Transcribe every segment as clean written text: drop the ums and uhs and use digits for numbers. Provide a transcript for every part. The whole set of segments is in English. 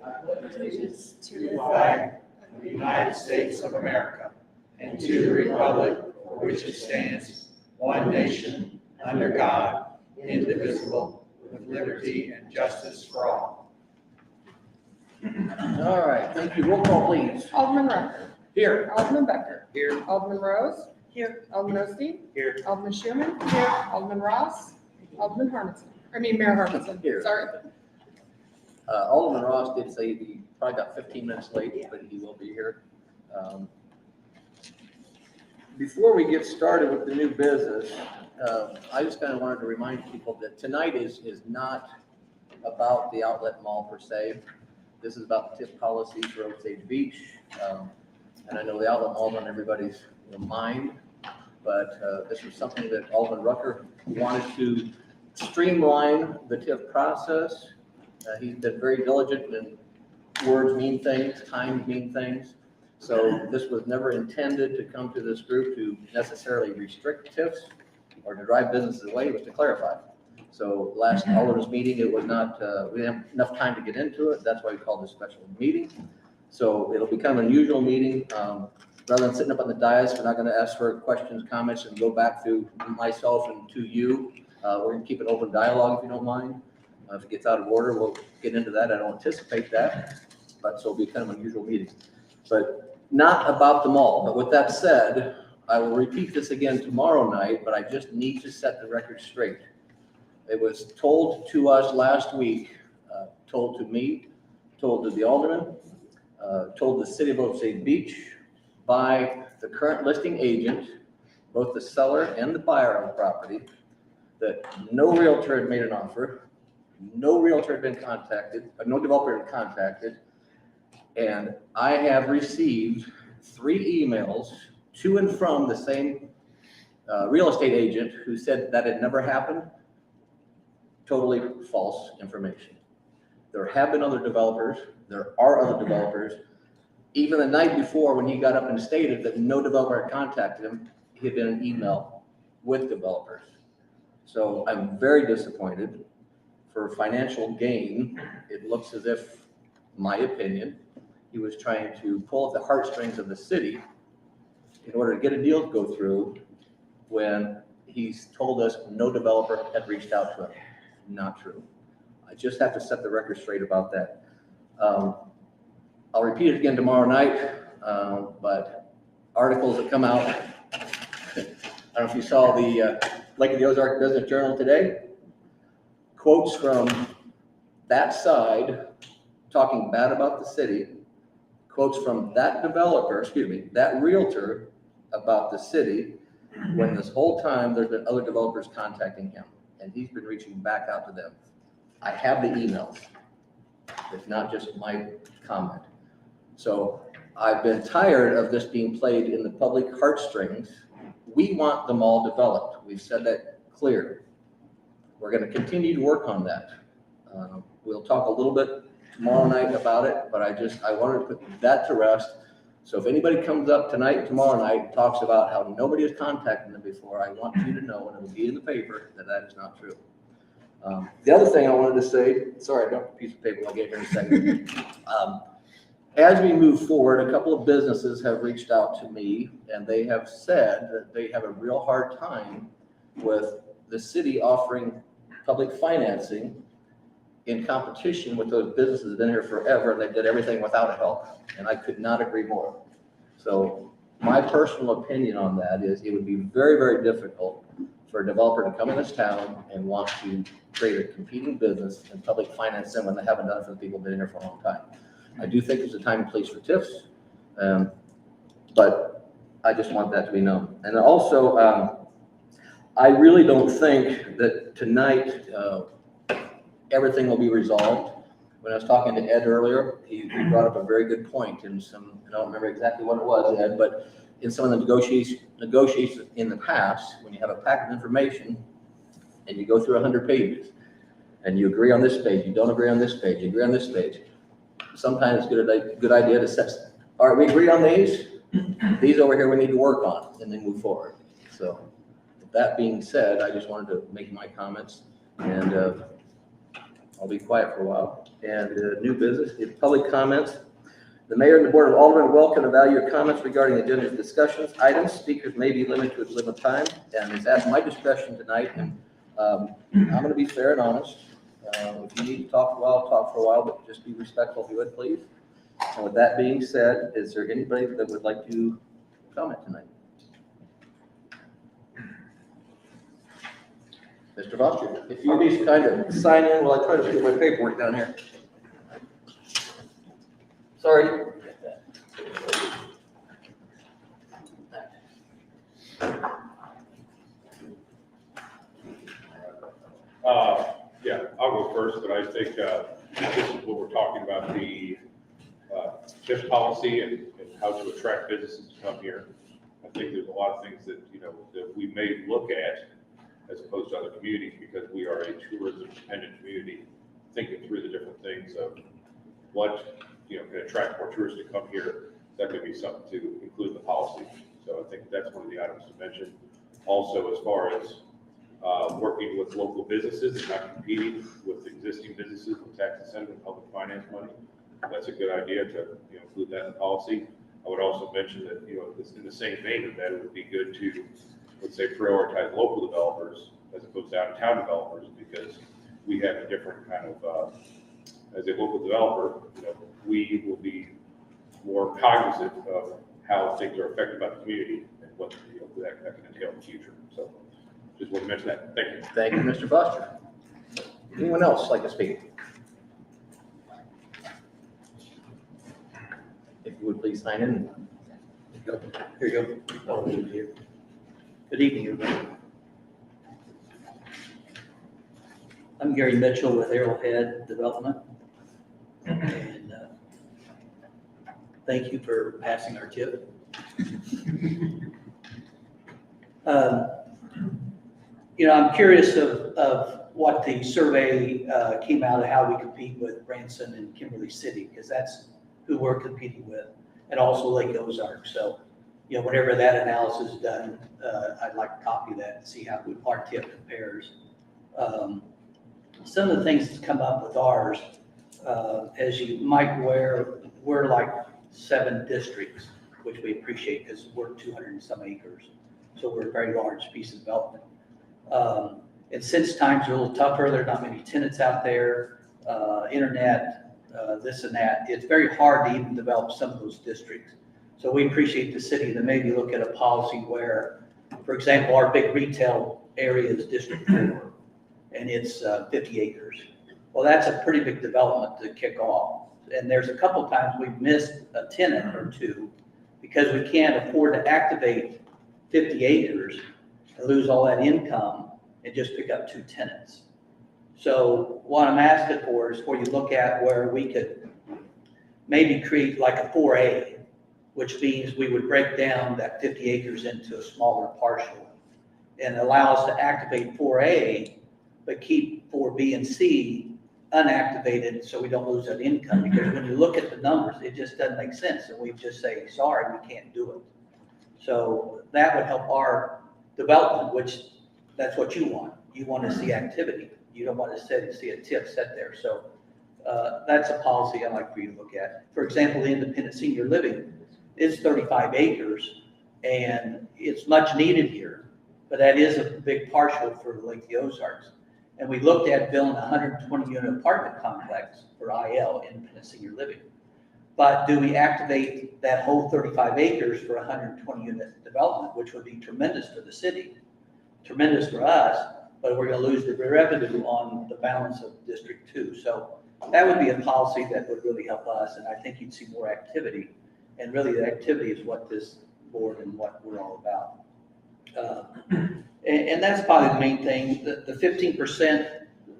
I pledge allegiance to the flag of the United States of America and to the republic for which it stands, one nation, under God, indivisible, with liberty and justice for all. All right, thank you. Roll call, please. Alderman Rucker. Here. Alderman Becker. Here. Alderman Rose. Here. Alderman Osteen. Here. Alderman Schuman. Here. Alderman Ross. Alderman Mayor Harmison. Here. Sorry. Alderman Ross did say he probably got 15 minutes late, but he will be here. Before we get started with the new business, I just kind of wanted to remind people that tonight is not about the outlet mall per se. This is about the TIF policy for Osage Beach. And I know the outlet mall is on everybody's mind, but this was something that Alderman Rucker wanted to streamline the TIF process. He's been very diligent, and words mean things, times mean things. So this was never intended to come to this group to necessarily restrict TIFs or to drive businesses away. It was to clarify. So last Alderman's meeting, it was not, we didn't have enough time to get into it. That's why we called this special meeting. So it'll become an unusual meeting. Rather than sitting up on the dais, we're not going to ask for questions, comments, and go back to myself and to you. We're going to keep an open dialogue if you don't mind. If it gets out of order, we'll get into that. I don't anticipate that, but so it'll be kind of an unusual meeting. But not about the mall. But with that said, I will repeat this again tomorrow night, but I just need to set the record straight. It was told to us last week, told to me, told to the alderman, told the city of Osage Beach by the current listing agent, both the seller and the buyer of the property, that no realtor had made an offer, no realtor had been contacted, no developer had contacted, and I have received 3 emails to and from the same real estate agent who said that had never happened. Totally false information. There have been other developers. There are other developers. Even the night before, when he got up and stated that no developer had contacted him, he had been an email with developers. So I'm very disappointed. For financial gain, it looks as if, my opinion, he was trying to pull at the heartstrings of the city in order to get a deal to go through when he's told us no developer had reached out to him. Not true. I just have to set the record straight about that. I'll repeat it again tomorrow night, but articles that come out, I don't know if you saw the Lake of the Ozark Business Journal today, quotes from that side talking bad about the city, quotes from that developer, that realtor about the city, when this whole time there's been other developers contacting him, and he's been reaching back out to them. I have the emails. It's not just my comment. So I've been tired of this being played in the public heartstrings. We want them all developed. We've said that clear. We're going to continue to work on that. We'll talk a little bit tomorrow night about it, but I wanted to put that to rest. So if anybody comes up tonight, tomorrow night, and talks about how nobody has contacted them before, I want you to know, and it will be in the paper, that that is not true. The other thing I wanted to say, sorry, I don't have a piece of paper, I'll get here in a second. As we move forward, a couple of businesses have reached out to me, and they have said that they have a real hard time with the city offering public financing in competition with those businesses that have been here forever, and they did everything without help, and I could not agree more. So my personal opinion on that is it would be very, very difficult for a developer to come in this town and want to create a competing business and public finance them when they haven't done it for the people who've been here for a long time. I do think there's a time and place for TIFs, but I just want that to be known. And also, I really don't think that tonight everything will be resolved. When I was talking to Ed earlier, he brought up a very good point in some, I don't remember exactly what it was, Ed, but in some of the negotiations in the past, when you have a packet of information and you go through 100 pages and you agree on this page, you don't agree on this page, you agree on this page, sometimes it's a good idea to set, all right, we agree on these over here we need to work on, and then move forward. So with that being said, I just wanted to make my comments, and I'll be quiet for a while. And new business, if public comments. The mayor and the board of aldermen welcome and value your comments regarding the agenda's discussions items. Speakers may be limited to a limit of time, and it's at my discretion tonight. And I'm going to be fair and honest. If you need to talk for a while, talk for a while, but just be respectful if you would, please. And with that being said, is there anybody that would like to comment tonight? Mr. Foster, if you please kind of sign in while I try to get my paperwork down here. Sorry. Yeah, I'll go first, but I think this is what we're talking about, the TIF policy and how to attract businesses to come here. I think there's a lot of things that, that we may look at as opposed to other communities because we are a tourism-dependent community, thinking through the different things of what, can attract more tourists to come here. That could be something to include in the policy. So I think that's one of the items to mention. Also, as far as working with local businesses and not competing with existing businesses with tax incentive and public finance money. That's a good idea to include that in the policy. I would also mention that in the same vein of that, it would be good to, let's say, prioritize local developers as opposed to out-of-town developers because we have a different kind of, as a local developer, we will be more cognizant of how things are affected by the community and what that can entail in the future. So. Just want to mention that. Thank you. Thank you, Mr. Foster. Anyone else like to speak? If you would please sign in. Here you go. Good evening, everybody. I'm Gary Mitchell with Arrowhead Development. And thank you for passing our TIF. I'm curious of what the survey came out of how we compete with Branson and Kimberly City, because that's who we're competing with, and also Lake Ozark. So, whenever that analysis is done, I'd like to copy that and see how our TIF compares. Some of the things that come up with ours, as you might be aware, we're like 7 districts, which we appreciate because we're 200 and some acres. So we're a very large piece of development. And since times are a little tougher, there are not many tenants out there, internet, this and that, it's very hard to even develop some of those districts. So we appreciate the city to maybe look at a policy where, for example, our big retail area is District 4, and it's 50 acres. Well, that's a pretty big development to kick off. And there's a couple times we've missed a tenant or two because we can't afford to activate 50 acres and lose all that income and just pick up 2 tenants. So what I'm asking for is for you to look at where we could maybe create like a 4A, which means we would break down that 50 acres into a smaller partial and allow us to activate 4A, but keep 4B and C unactivated so we don't lose that income. Because when you look at the numbers, it just doesn't make sense. And we just say, sorry, we can't do it. So that would help our development, which that's what you want. You want to see activity. You don't want to see a TIF set there. So that's a policy I'd like for you to look at. For example, the independent senior living is 35 acres and it's much needed here, but that is a big partial for Lake Ozarks. And we looked at building a 120 unit apartment complex for IL, independent senior living. But do we activate that whole 35 acres for 120 unit development, which would be tremendous for the city, tremendous for us, but we're going to lose the revenue on the balance of District 2. So that would be a policy that would really help us, and I think you'd see more activity. And really the activity is what this board and what we're all about. And that's probably the main thing. The 15%,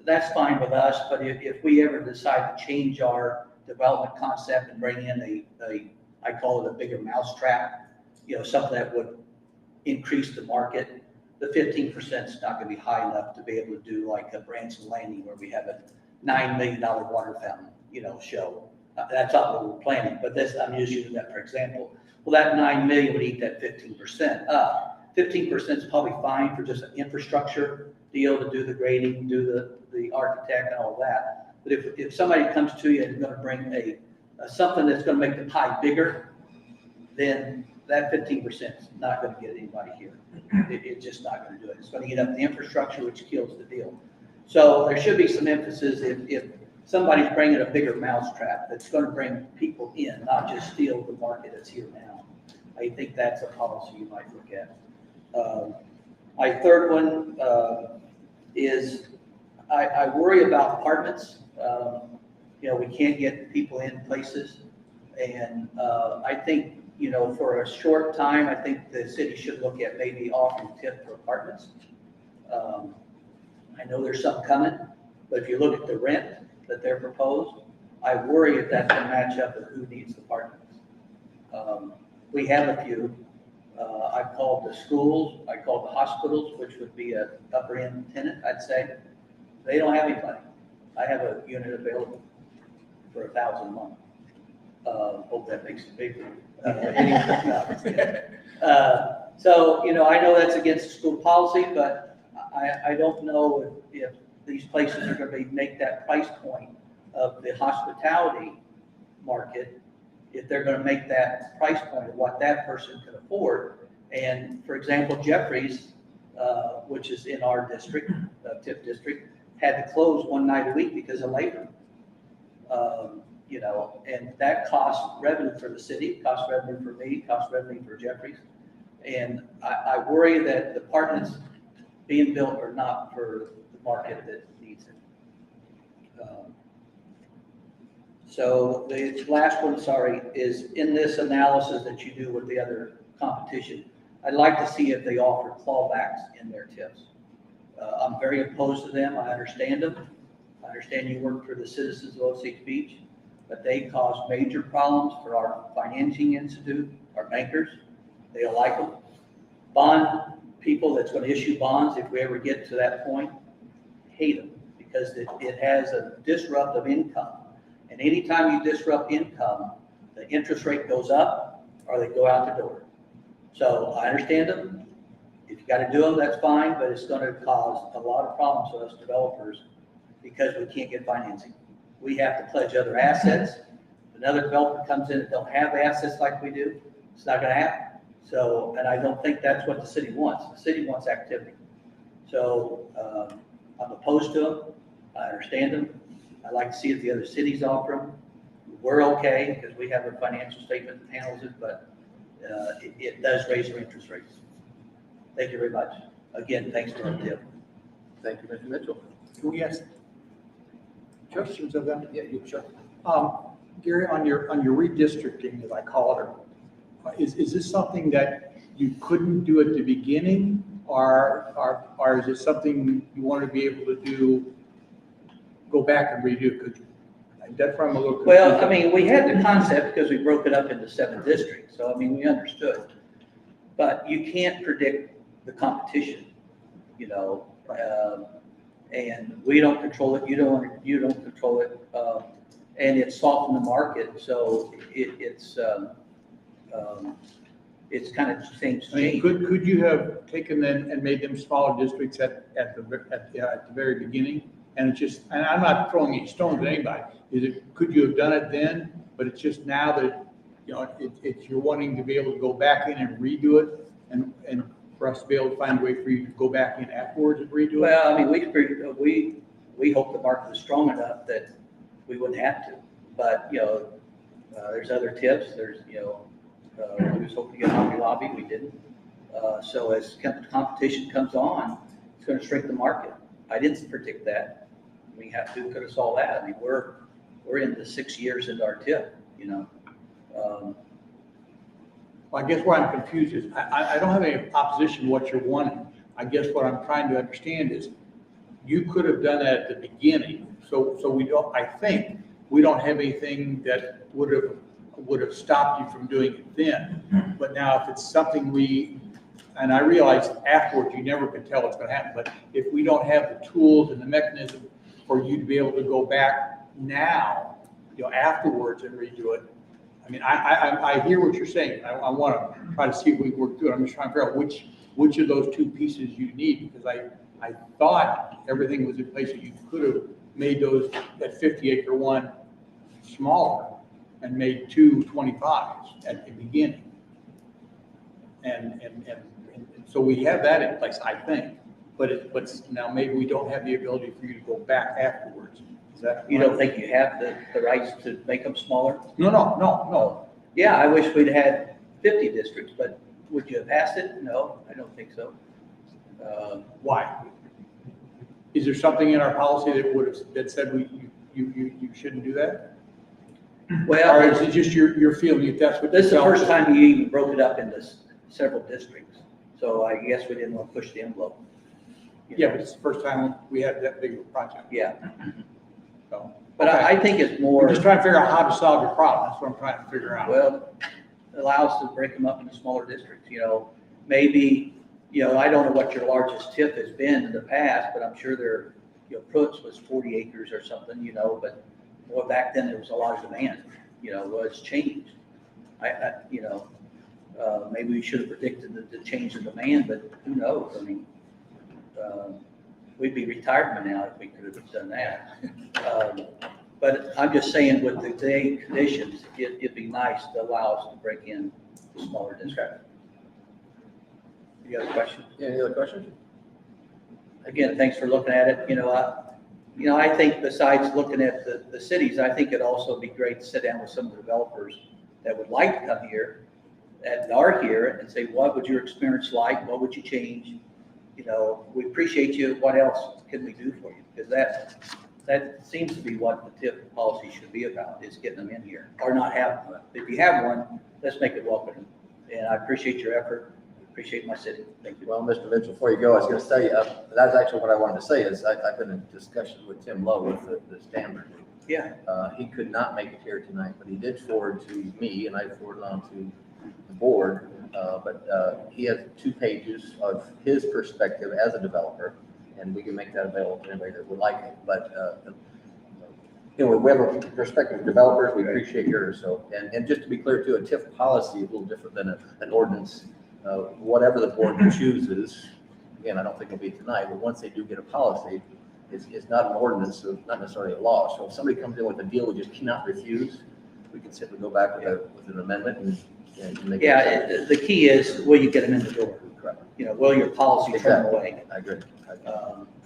that's fine with us, but if we ever decide to change our development concept and bring in I call it a bigger mousetrap, something that would increase the market, the 15% is not going to be high enough to be able to do like a Branson Landing where we have a $9 million water fountain, show. That's not what we're planning, but I'm just using that for example. Well, that 9 million would eat that 15% up. 15% is probably fine for just an infrastructure deal to do the grading, do the architect and all that. But if somebody comes to you and is gonna bring something that's gonna make the pie bigger, then that 15% is not gonna get anybody here. It's just not gonna do it. It's gonna eat up the infrastructure, which kills the deal. So there should be some emphasis if somebody's bringing a bigger mousetrap that's gonna bring people in, not just steal the market that's here now. I think that's a policy you might look at. My third one is I worry about apartments. We can't get people in places. And I think, for a short time, I think the city should look at maybe offering tip for apartments. I know there's some coming, but if you look at the rent that they're proposed, I worry if that's going to match up with who needs apartments. We have a few. I called the schools, I called the hospitals, which would be an upper end tenant, I'd say. They don't have anybody. I have a unit available for $1,000 a month. Hope that makes it bigger. So, I know that's against the school policy, but I don't know if these places are going to make that price point of the hospitality market, if they're going to make that price point of what that person can afford. And for example, Jeffries, which is in our district, TIP district, had to close one night a week because of labor. And that costs revenue for the city, costs revenue for me, costs revenue for Jeffries. And I worry that the apartments being built are not for the market that needs it. So the last one, is in this analysis that you do with the other competition, I'd like to see if they offer clawbacks in their tips. I'm very opposed to them. I understand them. I understand you work for the citizens of Osage Beach, but they cause major problems for our financing institute, our bankers. They don't like them. Bond people that's going to issue bonds, if we ever get to that point, hate them because it has a disruptive income. And anytime you disrupt income, the interest rate goes up or they go out the door. So I understand them. If you got to do them, that's fine, but it's going to cause a lot of problems for us developers because we can't get financing. We have to pledge other assets. If another developer comes in that don't have assets like we do, it's not going to happen. So, and I don't think that's what the city wants. The city wants activity. So I'm opposed to them. I understand them. I'd like to see if the other cities offer them. We're okay because we have a financial statement that handles it, but it does raise our interest rates. Thank you very much. Again, thanks for our tip. Thank you, Mr. Mitchell. Can we ask questions of them? Yeah, you sure. Gary, on your redistricting, as I call it, is this something that you couldn't do at the beginning, or is it something you want to be able to do, go back and redo? Because that's where I'm a little confused. Well, I mean, we had the concept because we broke it up into 7 districts. So, I mean, we understood. But you can't predict the competition, and we don't control it. You don't control it. And it's softened the market. So it's kind of things I mean, change. could you have taken them and made them smaller districts at the very beginning? And it's just, and I'm not throwing any stones at anybody. Could you have done it then? But it's just now that, you're wanting to be able to go back in and redo it, and for us to be able to find a way for you to go back in afterwards and redo it? Well, I mean, we hope the market was strong enough that we wouldn't have to. But, there's other tips. There's, we was hoping to get Hobby Lobby. We didn't. So as competition comes on, it's going to shrink the market. I didn't predict that. We could have saw that. I mean, we're into 6 years into our tip, Well, I guess where I'm confused is, I don't have any opposition to what you're wanting. I guess what I'm trying to understand is, you could have done that at the beginning. So we don't, I think, we don't have anything that would have stopped you from doing it then. But now if it's something and I realize afterwards, you never can tell what's going to happen, but if we don't have the tools and the mechanism for you to be able to go back now, afterwards and redo it, I mean, I hear what you're saying. I want to try to see if we can work through it. I'm just trying to figure out which of those two pieces you need, because I thought everything was in place that you could have made that 50-acre one smaller and made 2 25s at the beginning. And so we have that in place, I think, but now maybe we don't have the ability for you to go back afterwards. Is that? You don't think you have the rights to make them smaller? No. Yeah, I wish we'd had 50 districts, but would you have passed it? No, I don't think so. Why? Is there something in our policy that said you shouldn't do that? Well, Or is it just your feeling if that's what? this is the you first felt? time you even broke it up into several districts, so I guess we didn't want to push the envelope. You Yeah, know? but it's the first time we had that big of a project. Yeah, So. but Okay. I think it's more, We're just trying to figure out how to solve your problem. That's what I'm trying to figure out. well, allow us to break them up into smaller districts, maybe, I don't know what your largest TIF has been in the past, but I'm sure their, Pruitt's was 40 acres or something, but well, back then there was a lot of demand, well, it's changed. Maybe we should have predicted the change in demand, but who knows? I mean, we'd be retired by now if we could have done that. But I'm just saying with the day conditions, it'd be nice to allow us to break in smaller districts. You have a question? Yeah, any other questions? Again, thanks for looking at it. I think besides looking at the cities, I think it'd also be great to sit down with some of the developers that would like to come here and are here and say, what would your experience like? What would you change? We appreciate you. What else can we do for you? Because that seems to be what the TIF policy should be about, is getting them in here or not having one. If you have one, let's make it welcome. And I appreciate your effort. Appreciate my city. Thank you. Well, Mr. Mitchell, before you go, I was going to say, that's actually what I wanted to say is I've been in discussion with Tim Lowe with the Standard. Yeah. He could not make it here tonight, but he did forward to me and I forwarded on to the board. But he has 2 pages of his perspective as a developer, and we can make that available to anybody that would like it. But, we have a perspective of developers. We appreciate yours. So, and just to be clear too, a TIF policy is a little different than an ordinance. Whatever the board chooses, again, I don't think it'll be tonight, but once they do get a policy, it's not an ordinance, so it's not necessarily a law. So if somebody comes in with a deal we just cannot refuse, we can simply go back with an amendment and make it. Yeah, the key is, will you get them in the door? Correct. Will your policy turn Exactly. away? I agree.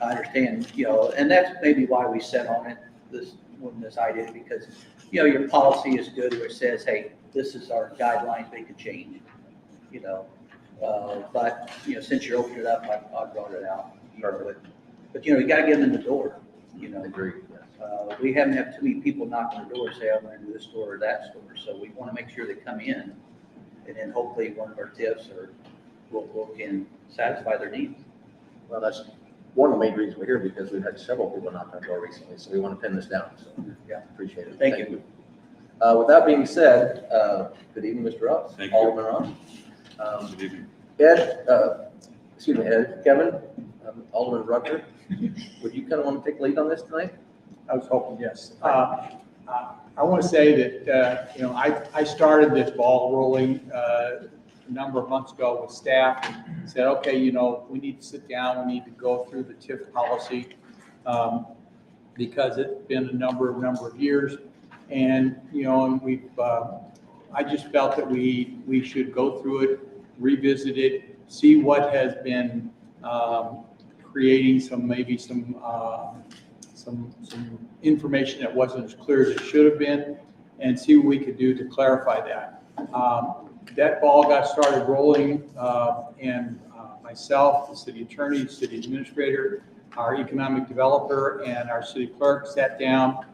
I understand, and that's maybe why we set on it, this idea, because, your policy is good, where it says, hey, this is our guidelines, they could change, but, since you opened it up, I brought it out. But, you gotta get them in the door, I agree. Yes. We haven't had too many people knocking on the door, say, I'm gonna do this store or that store, so we wanna make sure they come in, and then hopefully one of our tips can satisfy their needs. Well, that's one of the main reasons we're here, because we've had several people knock on the door recently, so we want to pin this down. So, yeah, appreciate it. Thank you. With that being said, good evening, Mr. Ross. Thank you. Alderman Ross. Good evening. Ed, Kevin, Alderman Rutger, would you kind of want to take lead on this tonight? I was hoping, yes. I want to say that, I started this ball rolling a number of months ago with staff and said, okay, we need to sit down, we need to go through the TIF policy because it's been a number of years. And, and I just felt that we should go through it, revisit it, see what has been creating some information that wasn't as clear as it should have been, and see what we could do to clarify that. That ball got started rolling, and myself, the city attorney, the city administrator, our economic developer, and our city clerk sat down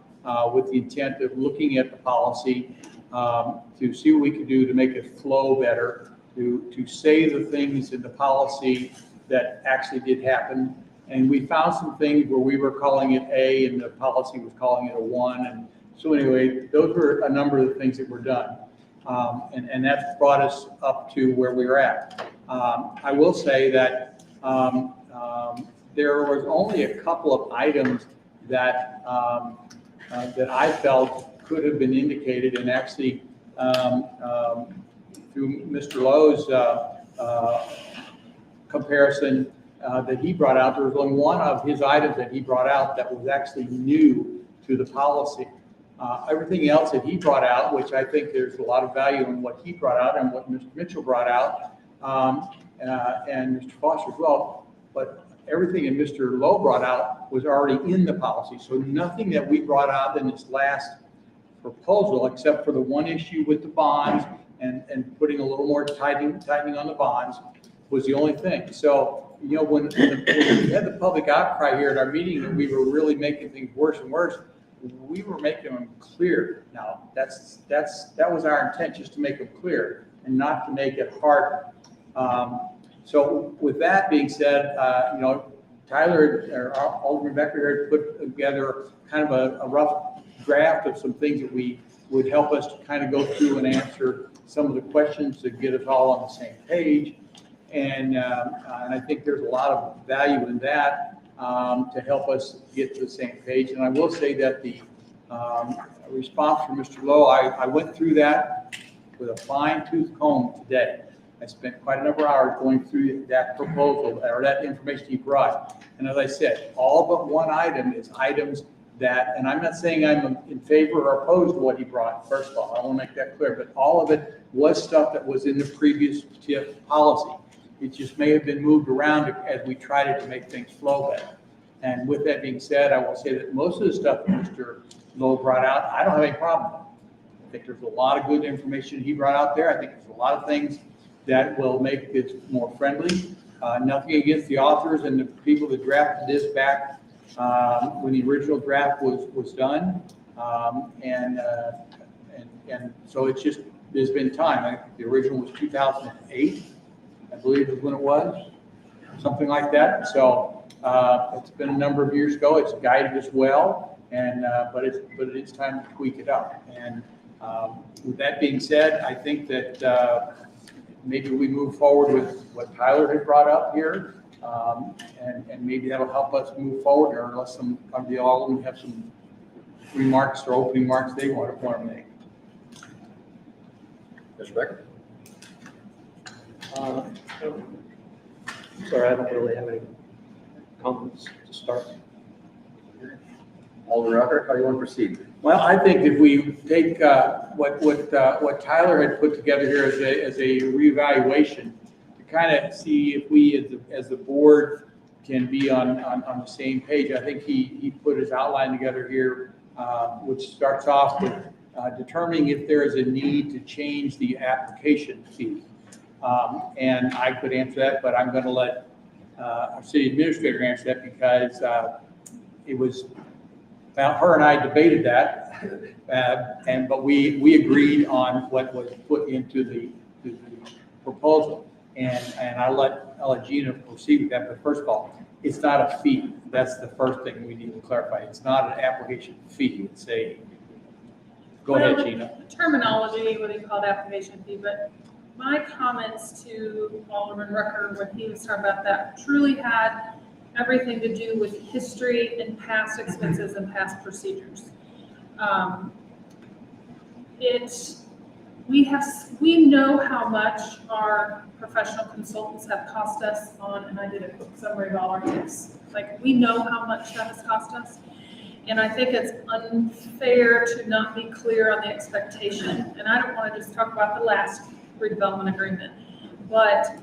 with the intent of looking at the policy to see what we could do to make it flow better, to say the things in the policy that actually did happen. And we found some things where we were calling it A and the policy was calling it a 1. And so anyway, those were a number of the things that were done. And that's brought us up to where we are at. I will say that there was only a couple of items that that I felt could have been indicated, and actually through Mr. Lowe's comparison, that he brought out. There was only one of his items that he brought out that was actually new to the policy. Everything else that he brought out, which I think there's a lot of value in what he brought out and what Mr. Mitchell brought out, and Mr. Foster as well, but everything that Mr. Lowe brought out was already in the policy. So nothing that we brought out in this last proposal, except for the one issue with the bonds and putting a little more tightening on the bonds, was the only thing. So, you know, when we had the public outcry here at our meeting that we were really making things worse and worse, we were making them clear. Now, that was our intent, just to make them clear and not to make it harder. So with that being said, you know, Tyler or Alderman Becker had put together kind of a rough draft of some things that we would help us to kind of go through and answer some of the questions to get us all on the same page. And I think there's a lot of value in that to help us get to the same page. And I will say that the response from Mr. Lowe, I went through that with a fine-tooth comb today. I spent quite a number of hours going through that proposal or that information he brought. And as I said, all but one item is items that, and I'm not saying I'm in favor or opposed to what he brought, first of all, I want to make that clear, but all of it was stuff that was in the previous TIF policy. It just may have been moved around as we tried to make things flow better. And with that being said, I will say that most of the stuff that Mr. Lowe brought out, I don't have any problem with. I think there's a lot of good information he brought out there. I think there's a lot of things that will make it more friendly. Nothing against the authors and the people that drafted this back when the original draft was done. And so it's just, there's been time. I think the original was 2008, I believe is when it was, something like that. So it's been a number of years ago. It's guided us well, and but it's time to tweak it up. And with that being said, I think that maybe we move forward with what Tyler had brought up here, and maybe that'll help us move forward, or unless some of the Aldermen have some remarks or opening remarks they want to make. Mr. Becker? Sorry, I don't really have any comments to start. Alderman Rucker, how do you want to proceed? Well, I think if we take what Tyler had put together here as a reevaluation, to kind of see if we as the board can be on the same page. I think he put his outline together here, which starts off with determining if there is a need to change the application fee. And I could answer that, but I'm going to let our city administrator answer that, because it was, well, her and I debated that, but we agreed on what was put into the proposal. And I'll let Gina proceed with that. But first of all, it's not a fee. That's the first thing we need to clarify. It's not an application fee. It's a, go ahead, Gina. The terminology, what he called application fee, but my comments to Alderman Rucker when he was talking about that truly had everything to do with history and past expenses and past procedures. We know how much our professional consultants have cost us on, and I did a quick summary of all our tips. Like, we know how much that has cost us. And I think it's unfair to not be clear on the expectation. And I don't want to just talk about the last redevelopment agreement, but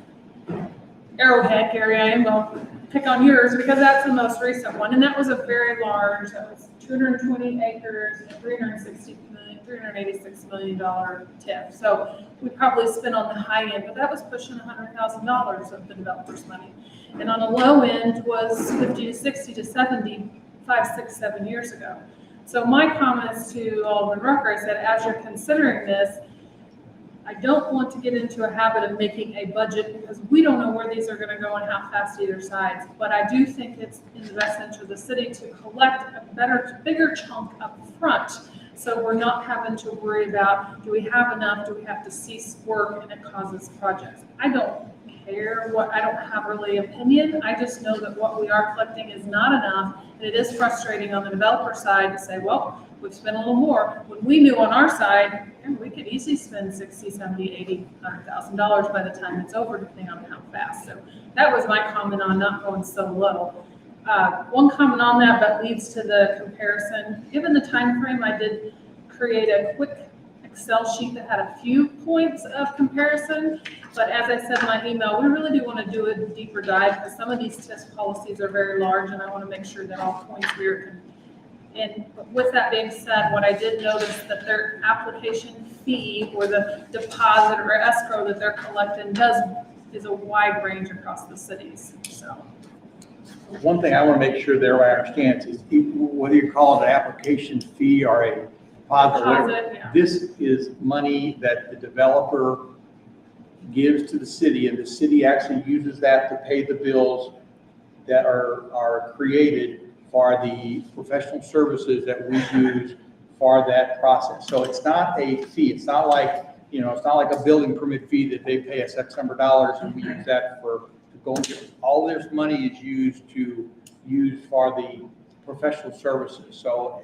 Arrowhead, Gary, I am going to pick on yours because that's the most recent one. And that was a very large, that was 220 acres, $386 million TIF. So we probably spent on the high end, but that was pushing $100,000 of the developer's money. And on the low end was 50 to 60 to 70, 5, 6, 7 years ago. So my comments to Alderman Rucker, I said, as you're considering this, I don't want to get into a habit of making a budget because we don't know where these are going to go and how fast either sides. But I do think it's in the best interest of the city to collect a bigger chunk up front, so we're not having to worry about, do we have enough, do we have to cease work, and it causes projects. I don't care I don't have really opinion. I just know that what we are collecting is not enough, and it is frustrating on the developer side to say, well, we've spent a little more, when we knew on our side, we could easily spend 60, 70, 80, $100,000 by the time it's over, depending on how fast. So that was my comment on not going so low. One comment on that, but leads to the comparison. Given the time frame, I did create a quick Excel sheet that had a few points of comparison. But as I said in my email, we really do want to do a deeper dive because some of these test policies are very large, and I want to make sure that all points we are. And with that being said, what I did notice that their application fee or the deposit or escrow that they're collecting is a wide range across the cities. So. One thing I want to make sure that everybody understands is whether you call it an application fee or a deposit, whatever, Yeah. this is money that the developer gives to the city, and the city actually uses that to pay the bills that are created for the professional services that we use for that process. So it's not a fee. It's not like, it's not like a building permit fee that they pay us X number of dollars and we use that to go. All this money is used for the professional services. So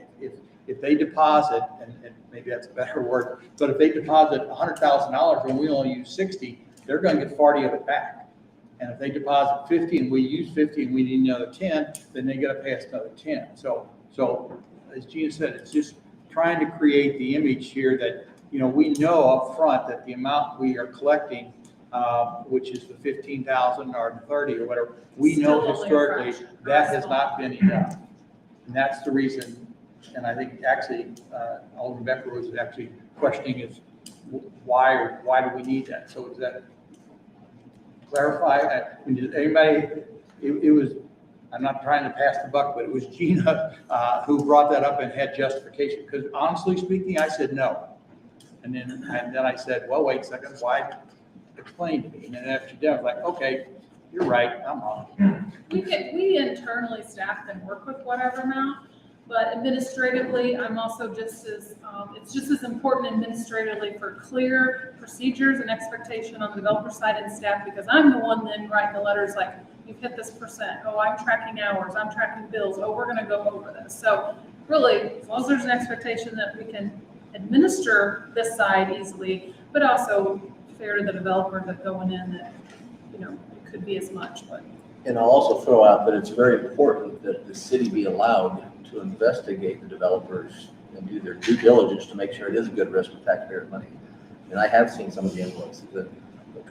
if they deposit, and maybe that's a better word, but if they deposit $100,000 and we only use 60, they're going to get 40 of it back. And if they deposit 50 and we use 50 and we need another 10, then they got to pay us another 10. So as Gina said, it's just trying to create the image here that, we know up front that the amount we are collecting, which is the 15,000 or 30 or whatever, we know Still only a historically fraction. that has not been enough. And that's the reason, and I think actually Alderman Becker was actually questioning is why do we need that? So is that clarify? It was, I'm not trying to pass the buck, but it was Gina who brought that up and had justification. Because honestly speaking, I said no. And then I said, well, wait a second, why? Explain to me. And then after she did, I was like, okay, you're right, I'm wrong. We internally staff and work with whatever amount, but administratively, I'm also it's just as important administratively for clear procedures and expectation on the developer side and staff, because I'm the one then writing the letters like, you've hit this percent, oh, I'm tracking hours, I'm tracking bills, oh, we're gonna go over this. So really, as long as there's an expectation that we can administer this side easily, but also fair to the developer that going in that, it could be as much, but. And I'll also throw out that it's very important that the city be allowed to investigate the developers and do their due diligence to make sure it is a good risk with taxpayer money. And I have seen some of the invoices that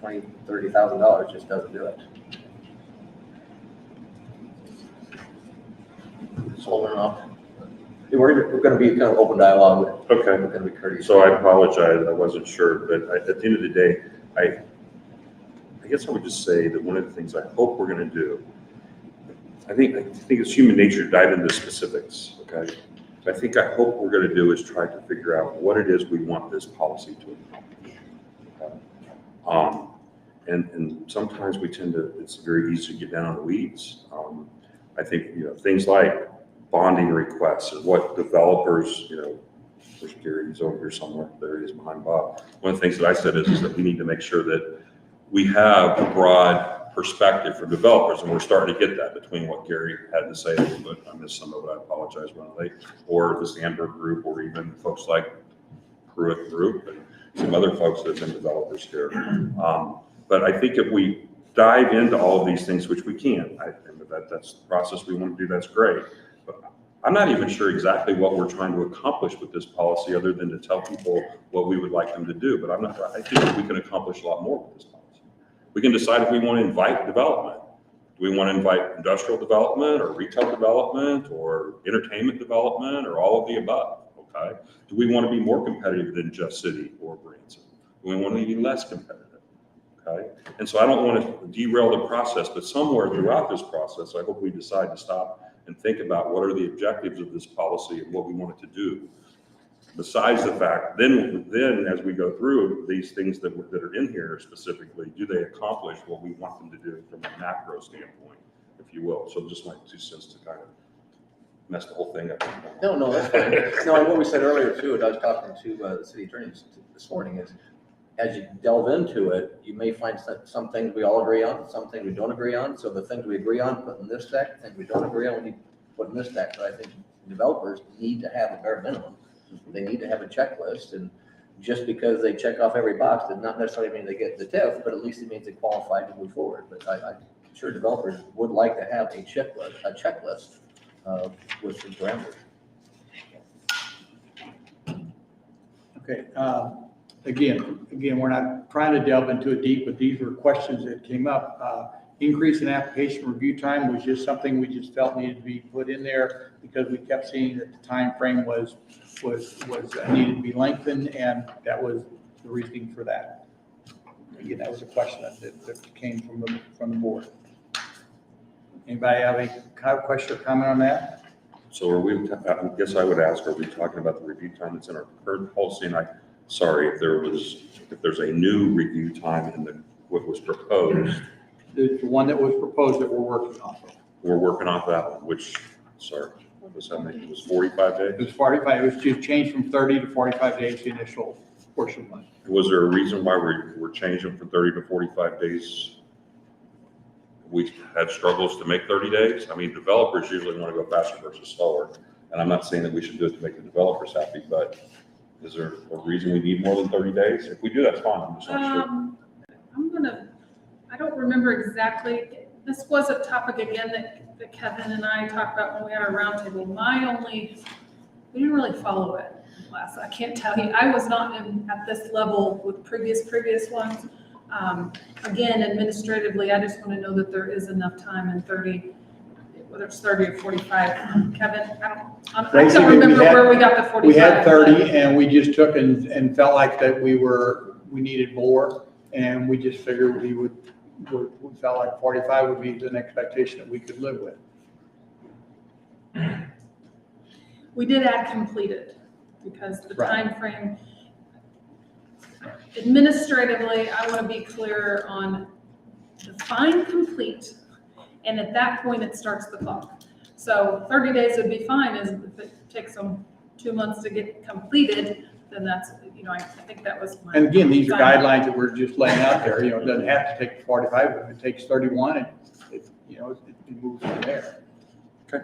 $20,000, $30,000 just doesn't do it. Just holding off. We're going to be kind of open dialogue. Okay. We're going to be courteous. So I apologize, I wasn't sure, but at the end of the day, I guess I would just say that one of the things I hope we're going to do, I think it's human nature to dive into specifics, okay? I hope we're going to do is try to figure out what it is we want this policy to accomplish. Okay? And sometimes it's very easy to get down in the weeds. I think, things like bonding requests and what developers, there's Gary, he's over here somewhere, there he is behind Bob. One of the things that I said is that we need to make sure that we have a broad perspective for developers, and we're starting to get that between what Gary had to say, but I missed some of it, I apologize, running late, or the Sandberg Group, or even folks like Pruitt Group and some other folks that have been developers here. But I think if we dive into all of these things, which we can, that's the process we want to do, that's great. But I'm not even sure exactly what we're trying to accomplish with this policy other than to tell people what we would like them to do. But I think that we can accomplish a lot more with this policy. We can decide if we want to invite development. Do we want to invite industrial development or retail development or entertainment development or all of the above? Okay. Do we want to be more competitive than just City or Branson? Do we want to be less competitive? Okay. And so I don't want to derail the process, but somewhere throughout this process, I hope we decide to stop and think about what are the objectives of this policy and what we want it to do. Besides the fact, then as we go through these things that are in here specifically, do they accomplish what we want them to do from a macro standpoint, if you will? So just my 2 cents to kind of mess the whole thing up. No, that's fine. No, and what we said earlier too, and I was talking to the city attorney this morning, is as you delve into it, you may find some things we all agree on, some things we don't agree on. So the things we agree on, put in this deck, things we don't agree on, we need to put in this deck. But I think developers need to have a bare minimum. They need to have a checklist, and just because they check off every box does not necessarily mean they get the TIF, but at least it means they qualify to move forward. But I'm sure developers would like to have a checklist with some parameters. Okay, again, we're not trying to delve into it deep, but these were questions that came up. Increase in application review time was just something we just felt needed to be put in there because we kept seeing that the time frame was needed to be lengthened, and that was the reasoning for that. Again, that was a question that came from the board. Anybody have any question or comment on that? So are we, I guess I would ask, are we talking about the review time that's in our current policy? And sorry, if there's a new review time in what was proposed. The one that was proposed that we're working off of. We're working off that one, which, sorry, what was that make? It was 45 days? It was 45, it was just changed from 30 to 45 days, the initial portion one. Was there a reason why we're changing from 30 to 45 days? We had struggles to make 30 days. I mean, developers usually want to go faster versus slower. And I'm not saying that we should do it to make the developers happy, but is there a reason we need more than 30 days? If we do, that's fine. I'm just not sure. I don't remember exactly. This was a topic again that Kevin and I talked about when we had our roundtable. We didn't really follow it last. I can't tell you. I was not at this level with previous ones. Again, administratively, I just want to know that there is enough time in 30, whether it's 30 or 45. Kevin, I don't remember where we got the 45. We had 30 and we just took and felt like that we needed more, and we just figured we felt like 45 would be an expectation that we could live with. We did add completed because the time frame. Administratively, I want to be clear on define complete, and at that point it starts the clock. So 30 days would be fine, if it takes them 2 months to get completed, then that's, I think that was my. And again, these are guidelines that we're just laying out there. It doesn't have to take 45, but if it takes 31, it moves from there. Okay.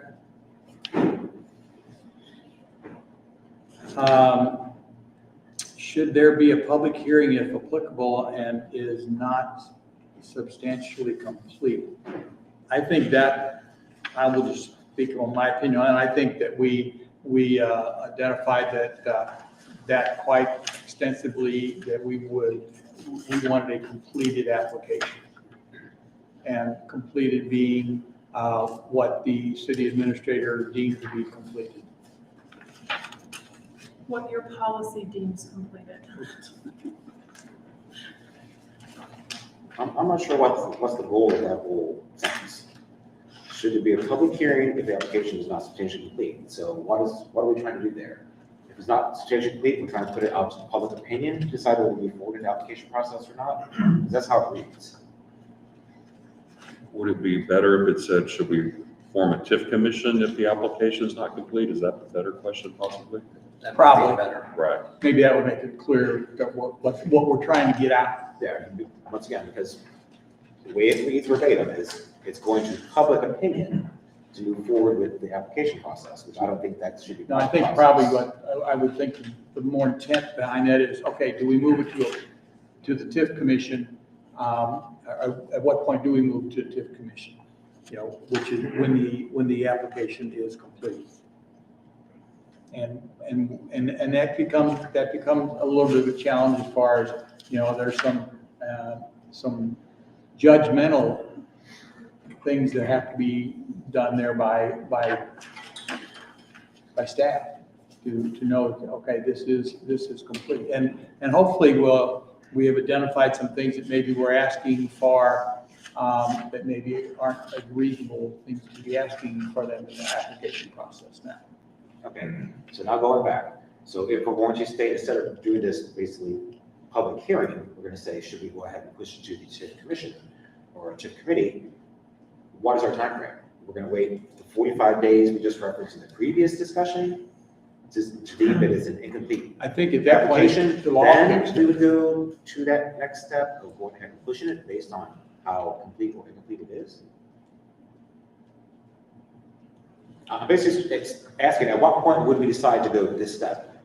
Should there be a public hearing if applicable and is not substantially complete? I think that, I will just speak on my opinion, and I think that we identified that quite extensively, that we wanted a completed application. And completed being what the city administrator deemed to be completed. What your policy deems completed. I'm not sure what's the goal of that whole sentence. Should there be a public hearing if the application is not substantially complete? So what are we trying to do there? If it's not substantially complete, we're trying to put it out to public opinion to decide whether we move forward in the application process or not. Because that's how it reads. Would it be better if it said, should we form a TIF commission if the application is not complete? Is that the better question possibly? That might be Probably. better. Right. Maybe that would make it clear that what we're trying to get at. Yeah, once again, because the way it reads verbatim is it's going to public opinion to move forward with the application process, which I don't think that should be. No, I think probably what I would think the more intent behind that is, okay, do we move it to the TIF commission? At what point do we move to the TIF commission? Which is when the application is complete. And that becomes a little bit of a challenge as far as, there's some judgmental things that have to be done there by staff to know, okay, this is complete. And hopefully we have identified some things that maybe we're asking for that maybe aren't as reasonable things to be asking for them in the application process now. Okay, so now going back. So if we're going to state, instead of doing this basically public hearing, we're going to say, should we go ahead and push it to the TIF commission or a TIF committee? What is our time frame? We're going to wait the 45 days we just referenced in the previous discussion to deem it as an incomplete I think at that point, application. the law Then we would go to that next step of going ahead and pushing it based on how complete or incomplete it is. Basically, it's asking, at what point would we decide to go this step?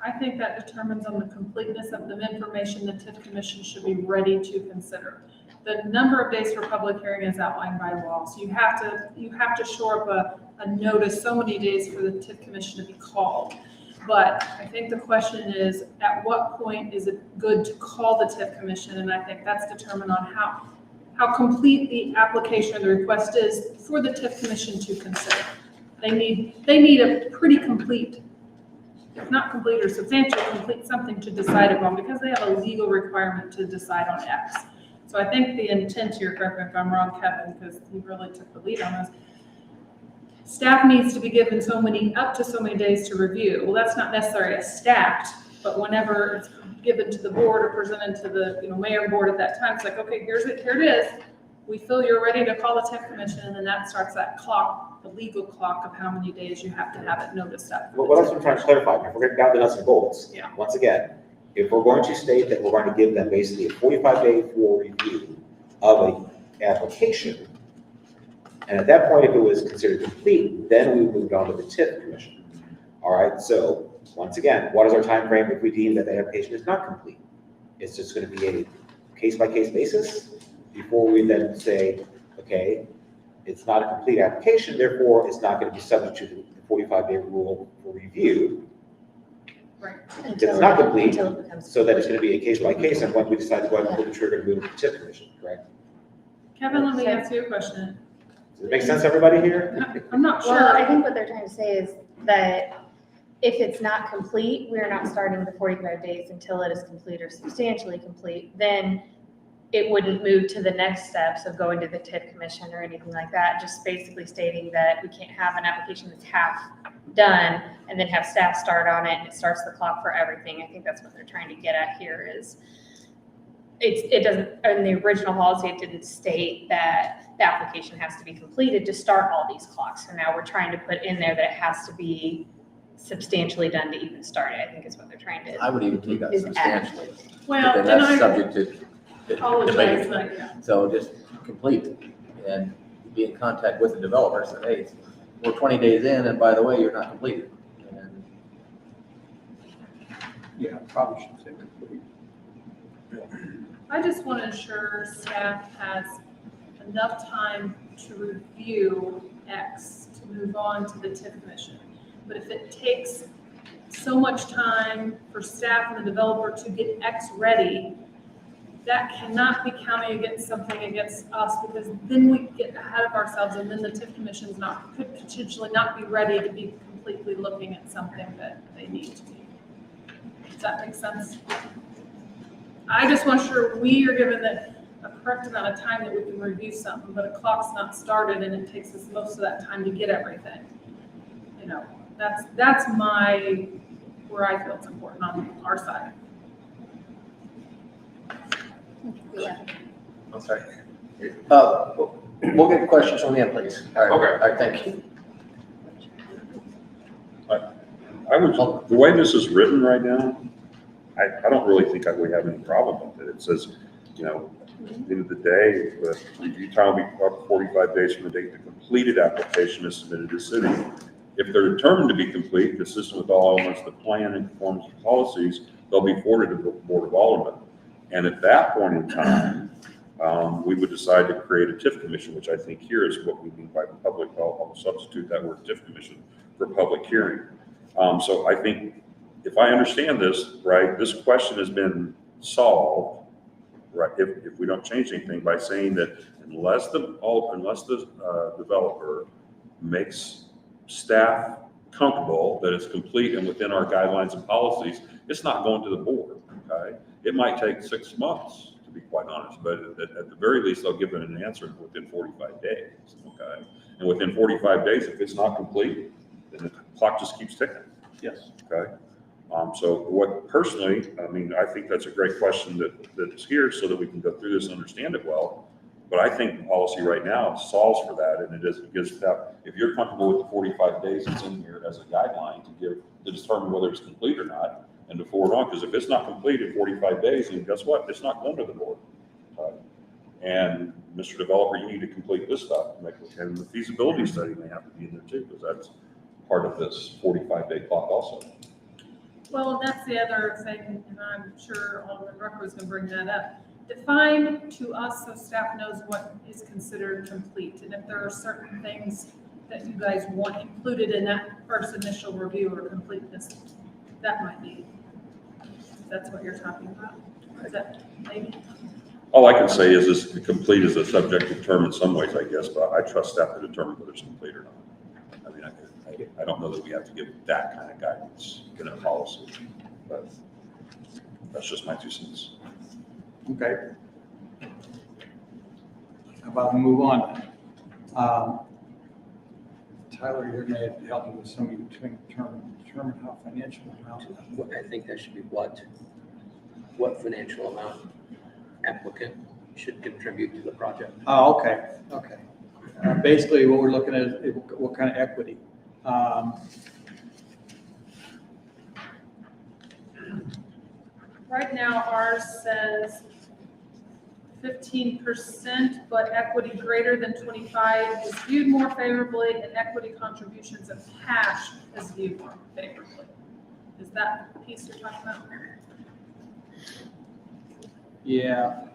I think that determines on the completeness of the information the TIF commission should be ready to consider. The number of days for public hearing is outlined by law, so you have to shore up a notice so many days for the TIF commission to be called. But I think the question is, at what point is it good to call the TIF commission? And I think that's determined on how complete the application or the request is for the TIF commission to consider. They need a pretty complete, if not complete or substantially complete, something to decide upon, because they have a legal requirement to decide on X. So I think the intent here, correct me if I'm wrong, Kevin, because you really took the lead on this, staff needs to be given up to so many days to review. Well, that's not necessarily a stacked, but whenever it's given to the board or presented to the mayor board at that time, it's like, okay, here it is. We feel you're ready to call the TIF commission, and then that starts that clock, the legal clock of how many days you have to have it noticed up. Well, what else I'm trying to clarify, if we're getting down to nuts and bolts, Yeah. once again, if we're going to state that we're going to give them basically a 45-day full review of an application, and at that point, if it was considered complete, then we moved on to the TIF commission. All right, so once again, what is our time frame if we deem that the application is not complete? It's just going to be a case-by-case basis before we then say, okay, it's not a complete application, therefore it's not going to be subject to the 45-day rule for review. Right. If it's not complete, Until it becomes so then it's going to be a case-by-case, and when we decide to go ahead and pull the trigger and move to the TIF commission, correct? Kevin, let me ask you a question. Does it make sense, to everybody here? I'm not sure. Well, I think what they're trying to say is that if it's not complete, we're not starting the 45 days until it is complete or substantially complete, then it wouldn't move to the next steps of going to the TIF commission or anything like that, just basically stating that we can't have an application that's half done and then have staff start on it and it starts the clock for everything. I think that's what they're trying to get at here is it doesn't, in the original policy, it didn't state that the application has to be completed to start all these clocks. So now we're trying to put in there that it has to be substantially done to even start it, I think is what they're trying to. I would even take that Is substantially. Well, But then that's I subject to apologize, debate. but yeah. So just complete and be in contact with the developer, say, hey, we're 20 days in, and by the way, you're not completed. And Yeah, probably should say complete. I just want to ensure staff has enough time to review X to move on to the TIF commission. But if it takes so much time for staff and the developer to get X ready, that cannot be counting against something against us, because then we get ahead of ourselves, and then the TIF commission's could potentially not be ready to be completely looking at something that they need to be. Does that make sense? I just want sure we are given a correct amount of time that we can review something, but a clock's not started and it takes us most of that time to get everything. That's where I feel it's important on our side. Yeah. I'm sorry. We'll get questions from the end, please. All right. Okay. All right, thank you. The way this is written right now, I don't really think that we have any problem with it. It says, at the end of the day, the review time will be up 45 days from the date the completed application is submitted to the city. If they're determined to be complete, consistent with all elements of the plan and conforms with policies, they'll be forwarded to the Board of Aldermen. And at that point in time, we would decide to create a TIF commission, which I think here is what we mean by public. I'll substitute that word TIF commission for public hearing. So I think if I understand this, right, this question has been solved, right, if we don't change anything, by saying that unless the developer makes staff comfortable that it's complete and within our guidelines and policies, it's not going to the board, okay? It might take 6 months, to be quite honest, but at the very least, they'll give it an answer within 45 days, okay? And within 45 days, if it's not complete, then the clock just keeps ticking. Yes. Okay. So personally, I think that's a great question that's here so that we can go through this and understand it well. But I think the policy right now solves for that, and it gives that, if you're comfortable with the 45 days that's in here as a guideline to determine whether it's complete or not, and to forward on, because if it's not complete in 45 days, then guess what? It's not going to the board. And Mr. Developer, you need to complete this stuff, and the feasibility study may have to be in there too, because that's part of this 45-day clock also. Well, that's the other thing, and I'm sure Alderman Rucker was gonna bring that up. Define to us so staff knows what is considered complete, and if there are certain things that you guys want included in that first initial review or completeness, that might be. That's what you're talking about. Is that maybe? All I can say is complete is a subjective term in some ways, I guess, but I trust staff to determine whether it's complete or not. I mean, I don't know that we have to give that kind of guidance in a policy, but that's just my 2 cents. Okay. How about we move on? Tyler, you're going to help me with some of you to determine how financial amount. I think that should be what financial amount applicant should contribute to the project. Oh, okay, okay. Basically, what we're looking at is what kind of equity. Right now, ours says 15%, but equity greater than 25 is viewed more favorably, and equity contributions of cash is viewed more favorably. Is that the piece you're talking about? Yeah.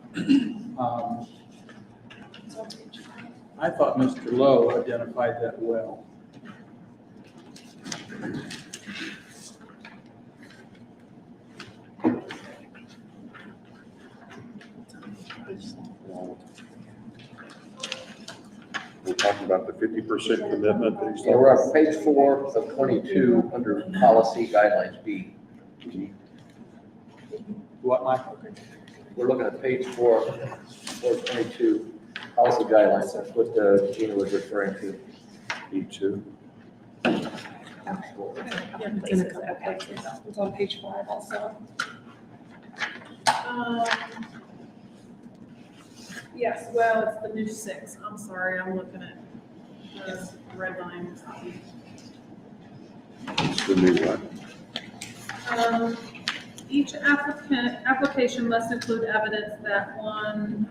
I thought Mr. Lowe identified that well. We're talking about the 50% commitment that he's So talking we're about. on page 4 of 22 under policy guidelines B. What, Michael? We're looking at page 4 of 22 policy guidelines. That's what Gina was referring to. E2. It's on page 5 also. Yes, well, it's the new 6. I'm sorry, I'm looking at the red line copy. It's the new one. Each application must include evidence that one,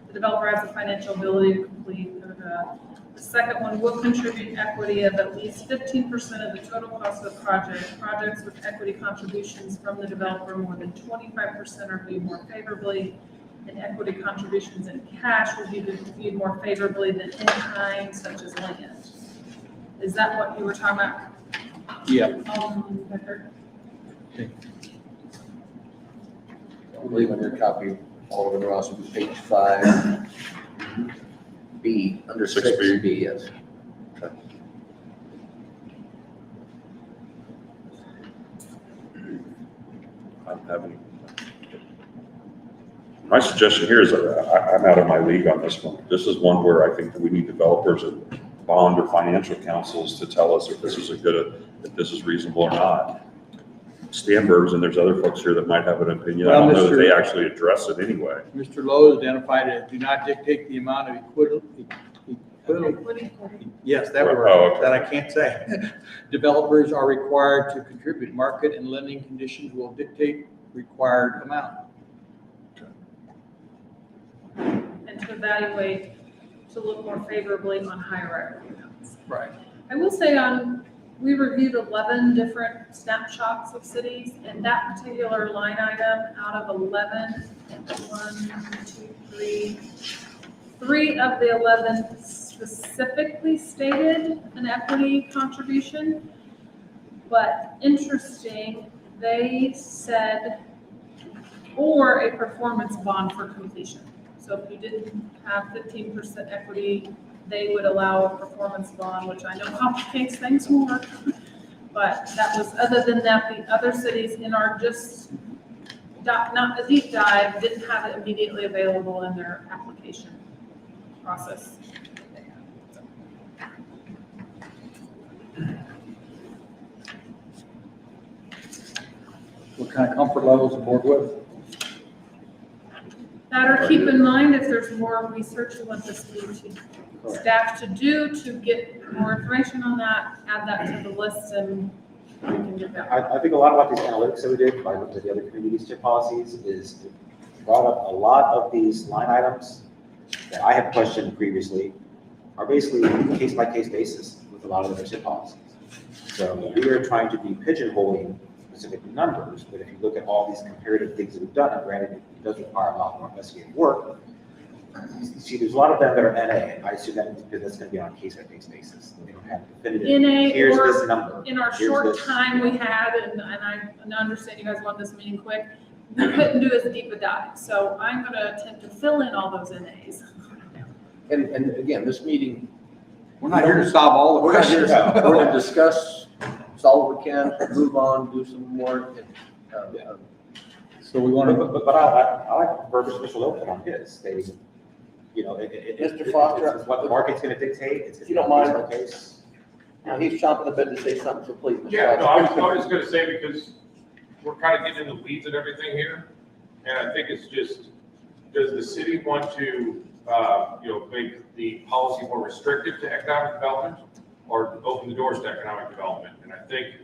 the developer has the financial ability to complete. The second one will contribute equity of at least 15% of the total cost of the project. Projects with equity contributions from the developer more than 25% are viewed more favorably, and equity contributions in cash will be viewed more favorably than in kind, such as land. Is that what you were talking about? Yeah. Becker? I believe on your copy, Alderman Ross, would be page 5, B, under 6B. 6B, yes. I'm having. My suggestion here is that I'm out of my league on this one. This is one where I think that we need developers and bond or financial counsels to tell us if this is if this is reasonable or not. Stanberg's, and there's other folks here that might have an opinion. I Well, don't know that Mr. they actually address it anyway. Mr. Lowe identified it, do not dictate the amount of equivalent. Yes, that word, Oh, okay. that I can't say. Developers are required to contribute. Market and lending conditions will dictate required amount. And to evaluate, to look more favorably on higher equity amounts. Right. I will say we reviewed 11 different snapshots of cities, and that particular line item out of 11, 3 of the 11 specifically stated an equity contribution. But interesting, they said, or a performance bond for completion. So if you didn't have 15% equity, they would allow a performance bond, which I know complicates things more. But that was, other than that, the other cities in our not a deep dive, didn't have it immediately available in their application process. What kind of comfort levels the board with? That or keep in mind, if there's more research you want this staff to do to get more information on that, add that to the list and we can get that. I think a lot about these analytics that we did by looking at the other communities' TIP policies is it brought up a lot of these line items that I have questioned previously are basically case-by-case basis with a lot of the TIP policies. So we are trying to be pigeonholing specific numbers, but if you look at all these comparative things that we've done, and granted, it does require a lot more investigative work. You see, there's a lot of them that are NA, and I assume that means because that's going to be on a case-by-case basis. They don't have definitive, NA here's or this number. In our here's short this. time we had, and I understand you guys want this meeting quick, we couldn't do as deep a dive. So I'm gonna attempt to fill in all those NAs. And again, this meeting, We're not here to solve all the we're not here questions. to, we're gonna discuss, solve what we can, move on, do some more. So we want to, But I like the verbiage Mr. Lowe put on his, stating, you know, Mr. Foster, it's what the market's going to dictate. It's if you don't mind. case. Now, he's chomping a bit to say something, so please, Mr. Yeah, no, Foster. I was just gonna say, because we're kind of getting in the weeds and everything here, and I think it's just, does the city want to, make the policy more restrictive to economic development, or open the doors to economic development? And I think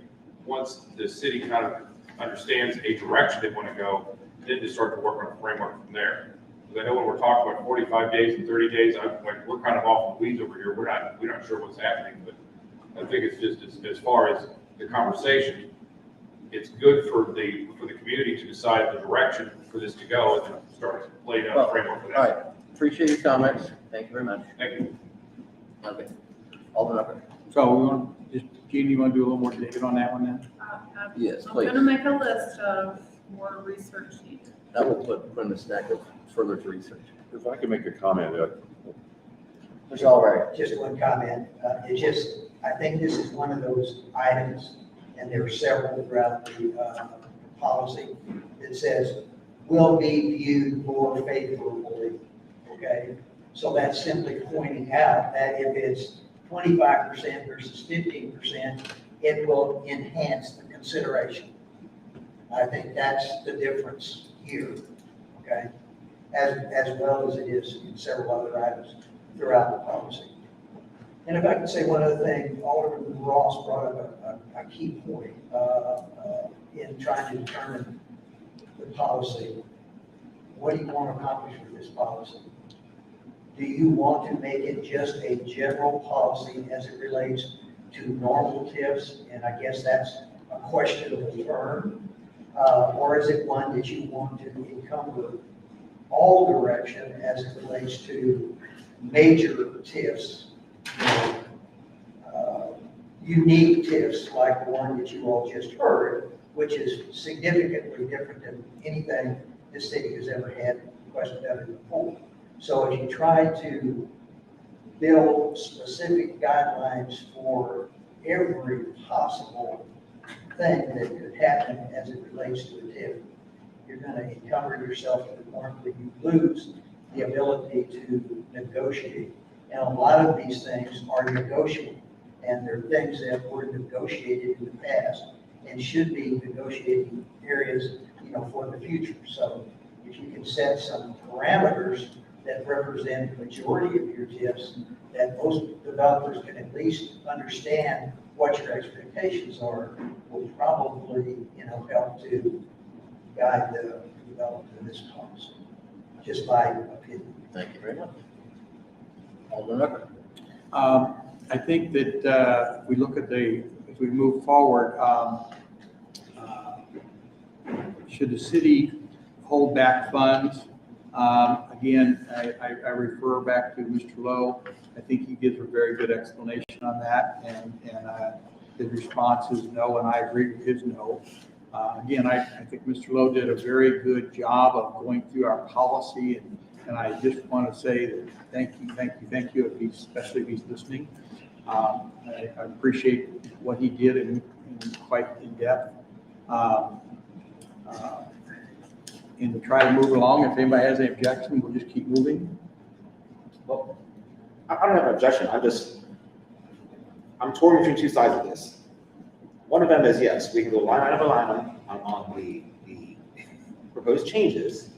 once the city kind of understands a direction they want to go, then to start to work on a framework from there. Because I know when we're talking about 45 days and 30 days, we're kind of off in the weeds over here. We're not sure what's happening, but I think it's just as far as the conversation, it's good for the community to decide the direction for this to go and then start laying out a framework for All that. right, appreciate your comments. Thank you very much. Thank you. Okay. Alderman Upper. so we want, just, Gene, you want to do a little more digging on that one then? Yes, I'm please. gonna make a list of more research needed. That will put in the stack of further to research. If I could make a comment, Mr. Albright. Just one comment, I think this is one of those items, and there are several throughout the policy, that says, will be viewed more favorably, okay? So that's simply pointing out that if it's 25% versus 15%, it will enhance the consideration. I think that's the difference here, okay? As well as it is in several other items throughout the policy. And if I can say one other thing, Alderman Ross brought up a key point in trying to determine the policy. What do you want to accomplish with this policy? Do you want to make it just a general policy as it relates to normal TIFs? And I guess that's a questionable term. Or is it one that you want to encumber all direction as it relates to major TIFs? Unique TIFs like the one that you all just heard, which is significantly different than anything this city has ever had question of it before. So if you try to build specific guidelines for every possible thing that could happen as it relates to a TIF, you're going to encumber yourself to the point where you lose the ability to negotiate. And a lot of these things are negotiable, and they're things that were negotiated in the past and should be negotiating areas, for the future. So if you can set some parameters that represent the majority of your TIFs, that most developers can at least understand what your expectations are, will probably, help to guide the development of this policy, just my opinion. Thank you very much. Alderman Upper. I think that we look at as we move forward, should the city hold back funds? Again, I refer back to Mr. Lowe. I think he gives a very good explanation on that, and his response is no, and I agree with his no. Again, I think Mr. Lowe did a very good job of going through our policy, and I just want to say that thank you, especially if he's listening. I appreciate what he did in quite in depth. And to try to move along, if anybody has any objection, we'll just keep moving. Well, I don't have an objection. I'm torn between two sides of this. One of them is, yes, we can go line item by line on the proposed changes,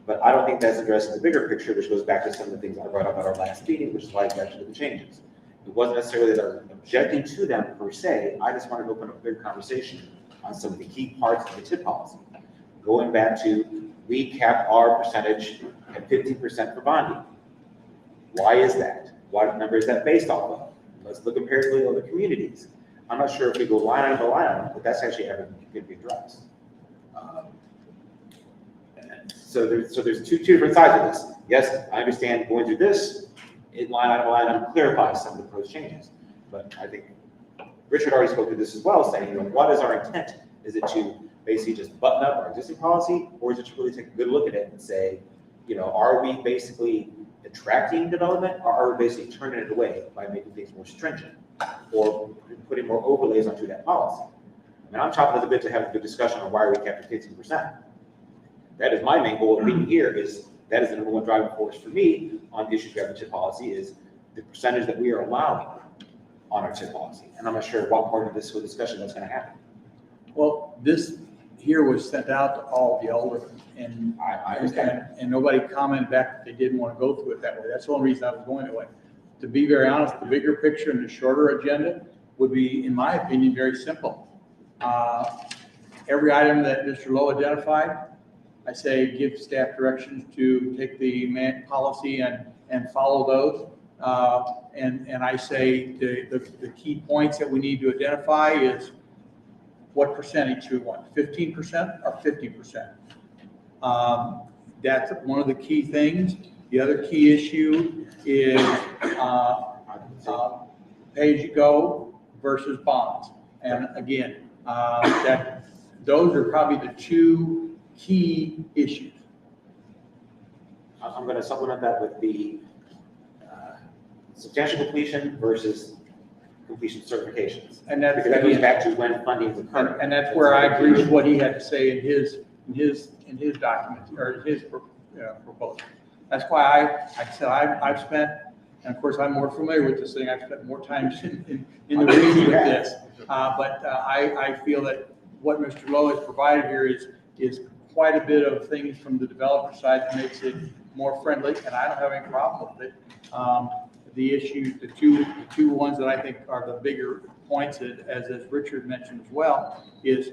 but I don't think that's addressing the bigger picture, which goes back to some of the things I brought up at our last meeting, which is why I got to the changes. It wasn't necessarily that I was objecting to them per se. I just wanted to open up a big conversation on some of the key parts of the TIP policy. Going back to, we cap our percentage at 50% for bonding. Why is that? What number is that based off of? Let's look comparatively to other communities. I'm not sure if we go line item by line item, but that's actually having to be addressed. So there's two different sides of this. Yes, I understand going through this, line item clarifies some of the proposed changes. But I think Richard already spoke to this as well, saying, what is our intent? Is it to basically just button up our existing policy, or is it to really take a good look at it and say, are we basically attracting development, or are we basically turning it away by making things more stringent, or putting more overlays onto that policy? I mean, I'm chopping at the bit to have a good discussion on why we kept it 15%. That is my main goal of being here, is that is the number one driving force for me on issues we have in TIP policy, is the percentage that we are allowing on our TIP policy. And I'm not sure what part of this whole discussion that's going to happen. Well, this here was sent out to all of the aldermen, and I understand. and nobody commented back that they didn't want to go through it that way. That's the only reason I was going that way. To be very honest, the bigger picture and the shorter agenda would be, in my opinion, very simple. Every item that Mr. Lowe identified, I say give staff directions to take the policy and follow those. And I say the key points that we need to identify is what percentage we want, 15% or 50%. That's one of the key things. The other key issue is pay-as-you-go versus bonds. And again, those are probably the two key issues. I'm going to supplement that with the substantial completion versus completion certifications. And that's, because that goes back to when funding is occurring. and that's where I agree with what he had to say in his document, or his proposal. That's why I said I've spent, and of course I'm more familiar with this thing, I've spent more time in the weeds with this. But I feel that what Mr. Lowe has provided here is quite a bit of things from the developer side that makes it more friendly, and I don't have any problem with it. The issue, the two ones that I think are the bigger points, as Richard mentioned as well, is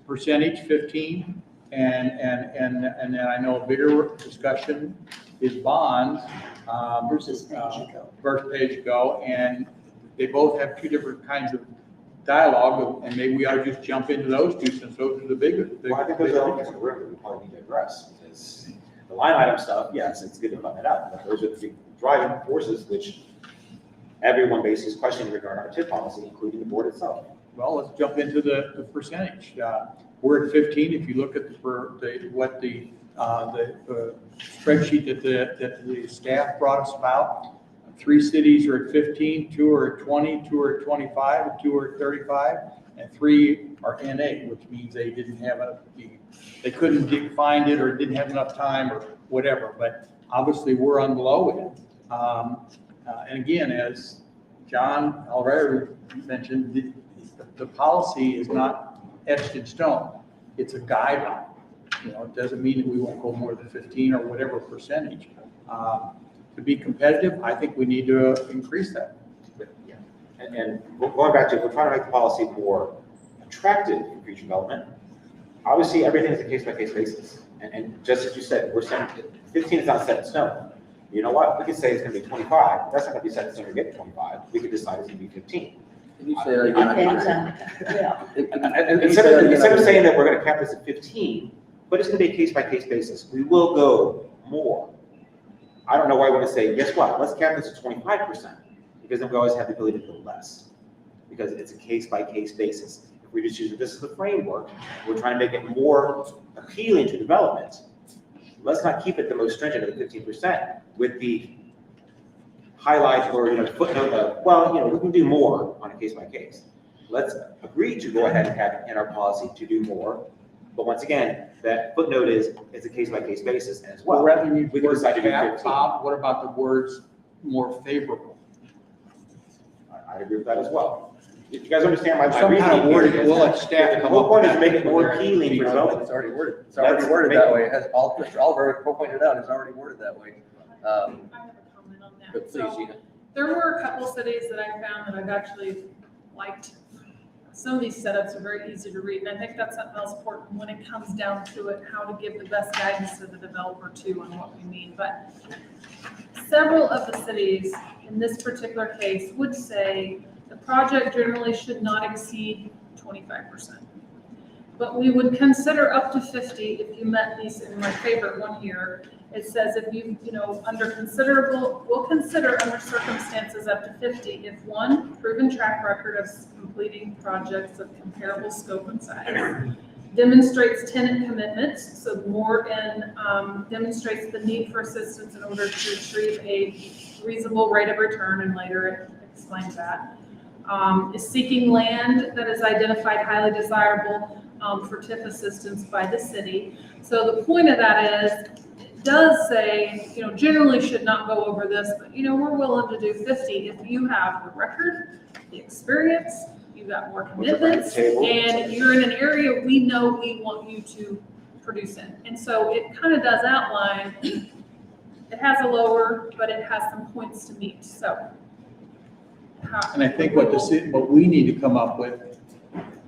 percentage 15, and then I know a bigger discussion is bonds versus pay-as-you-go, and they both have two different kinds of dialogue, and maybe we ought to just jump into those two, since those are the bigger. Well, I think those are elements of the room that we probably need to address, because the line item stuff, yes, it's good to find that out, but those are the driving forces which everyone bases questioning regarding our TIP policy, including the board itself. Well, let's jump into the percentage. We're at 15. If you look at the spreadsheet that the staff brought us about, 3 cities are at 15, 2 are at 20, 2 are at 25, 2 are at 35, and 3 are NA, which means they didn't have they couldn't find it, or didn't have enough time, or whatever. But obviously, we're on the low end. And again, as John already mentioned, the policy is not etched in stone. It's a guideline. It doesn't mean that we won't go more than 15 or whatever percentage. To be competitive, I think we need to increase that. Yeah. And going back to, if we're trying to make the policy more attractive for future development, obviously everything is a case-by-case basis. And just as you said, we're saying 15 is not set in stone. You know what? We could say it's going to be 25. That's not going to be set in stone to get 25. We could decide it's going to be 15. Can you say that again? Instead of saying that we're going to cap this at 15, but it's going to be a case-by-case basis. We will go more. I don't know why I want to say, guess what? Let's cap this at 25%, because then we always have the ability to go less, because it's a case-by-case basis. If we just use this as a framework, we're trying to make it more appealing to development. Let's not keep it the most stringent of the 15% with the highlight or footnote of, well, we can do more on a case-by-case. Let's agree to go ahead and have it in our policy to do more. But once again, that footnote is it's a case-by-case basis as well. Rather than use We can words decide to do cap, 15. top, what about the words more favorable? I agree with that as well. If you guys understand my Some kind of reasoning wording, here, we'll let staff the come whole up point with is to that. make it more appealing for development. It's already worded. It's already worded that way. It has all, Mr. Oliver pointed out, it's already worded that way. I have a comment on that. But please, So, Gina. there were a couple cities that I found that I've actually liked. Some of these setups are very easy to read, and I think that's something else important when it comes down to it, how to give the best guidance to the developer too on what we mean. But several of the cities in this particular case would say The project generally should not exceed 25%. But we would consider up to 50 if you met these, in my favorite one here, it says if we'll consider under circumstances up to 50 if one, proven track record of completing projects of comparable scope and size, demonstrates tenant commitments, so more and demonstrates the need for assistance in order to achieve a reasonable rate of return, and later it explains that, is seeking land that is identified highly desirable for TIF assistance by the city. So the point of that is, it does say, generally should not go over this, but we're willing to do 50 if you have the record, the experience, you've got more commitments, and you're in an area we know we want you to produce in. And so it kind of does outline, it has a lower, but it has some points to meet, so. And I think what we need to come up with,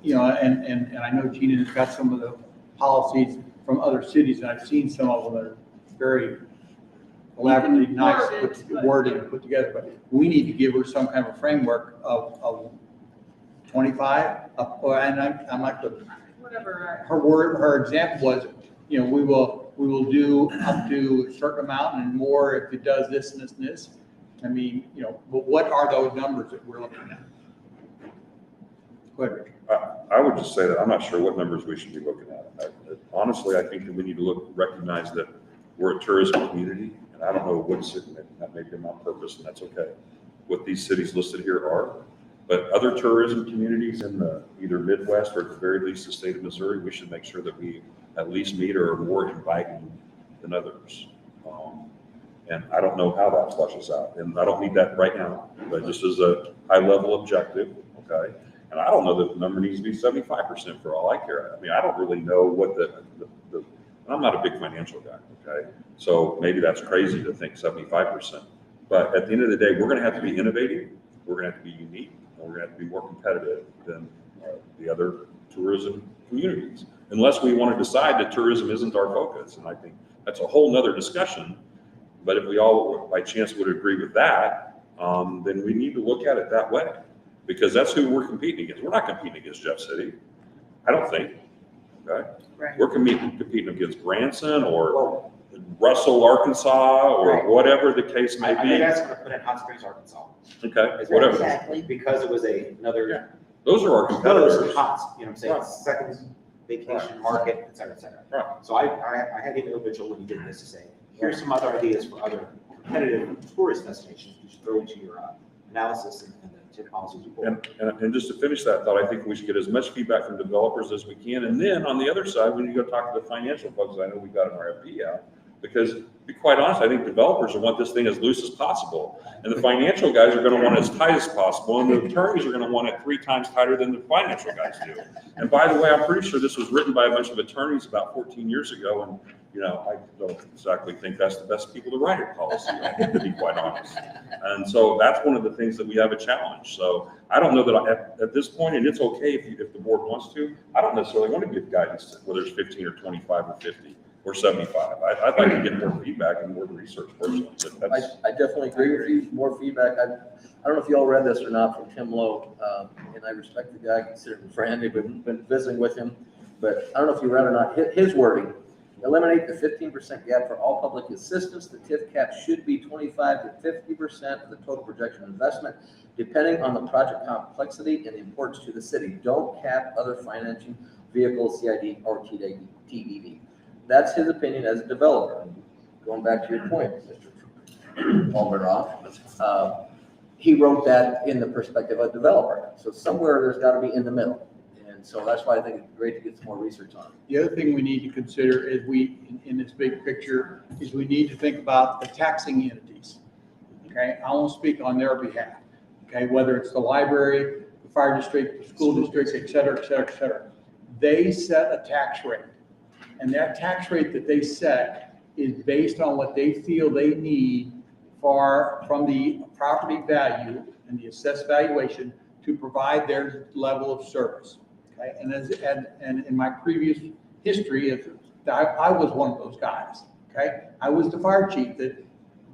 and I know Gina has got some of the policies from other cities, and I've seen some of them that are very elaborately nice, worded, put together, but we need to give her some kind of framework of 25, and I'm not good. Whatever. Her example was, we will do up to a certain amount and more if it does this and this and this. I mean, but what are those numbers that we're looking at? Go ahead, Rick. I would just say that I'm not sure what numbers we should be looking at. Honestly, I think that we need to recognize that we're a tourism community, and I don't know what city, that may be on purpose, and that's okay. What these cities listed here are, but other tourism communities in the either Midwest or at the very least the state of Missouri, we should make sure that we at least meet or are more inviting than others. And I don't know how that flushes out, and I don't need that right now, but just as a high level objective, okay? And I don't know that the number needs to be 75% for all I care. I mean, I don't really know what I'm not a big financial guy, okay? So maybe that's crazy to think 75%. But at the end of the day, we're gonna have to be innovative, we're gonna have to be unique, and we're gonna have to be more competitive than the other tourism communities. Unless we wanna decide that tourism isn't our focus, and I think that's a whole nother discussion. But if we all, by chance, would agree with that, then we need to look at it that way, because that's who we're competing against. We're not competing against Jeff City, I don't think, okay? Right. We're competing against Branson or Russell, Arkansas, or whatever the case may I be. think that's gonna put in Hot Springs, Arkansas. Okay, whatever. Exactly. Because it was another, Those are our those competitors. hot, you know what I'm saying, Right. second vacation market, et cetera, et cetera. Right. So I had David Mitchell when he did this to say, here's some other ideas for other competitive tourist destinations you should throw into your analysis and the TIF policies you pull. And just to finish that thought, I think we should get as much feedback from developers as we can. And then on the other side, when you go talk to the financial folks, I know we got an RFP out, because to be quite honest, I think developers will want this thing as loose as possible. And the financial guys are gonna want it as tight as possible. And the attorneys are gonna want it 3 times tighter than the financial guys do. And by the way, I'm pretty sure this was written by a bunch of attorneys about 14 years ago. And I don't exactly think that's the best people to write a policy, to be quite honest. And so that's one of the things that we have a challenge. So I don't know that at this point, and it's okay if the board wants to, I don't necessarily want to give guidance whether it's 15 or 25 or 50 or 75. I'd like to get more feedback and more research personally. But I definitely agree with you, more feedback. I don't know if you all read this or not from Tim Lowe, and I respect the guy, consider him a friend, I've been visiting with him, but I don't know if you read or not, his wording. Eliminate the 15% gap for all public assistance. The TIF cap should be 25 to 50% of the total projection investment, depending on the project complexity and the importance to the city. Don't cap other financing vehicles, CID or TDV. That's his opinion as a developer. Going back to your point, Mr. Alderman, he wrote that in the perspective of a developer. So somewhere there's got to be in the middle. So that's why I think it's great to get some more research on it. The other thing we need to consider is in this big picture, is we need to think about the taxing entities. Okay, I won't speak on their behalf. Okay, whether it's the library, the fire district, the school district, et cetera, et cetera, et cetera. They set a tax rate. And that tax rate that they set is based on what they feel they need from the property value and the assessed valuation to provide their level of service. Okay, and in my previous history, I was one of those guys. Okay, I was the fire chief that,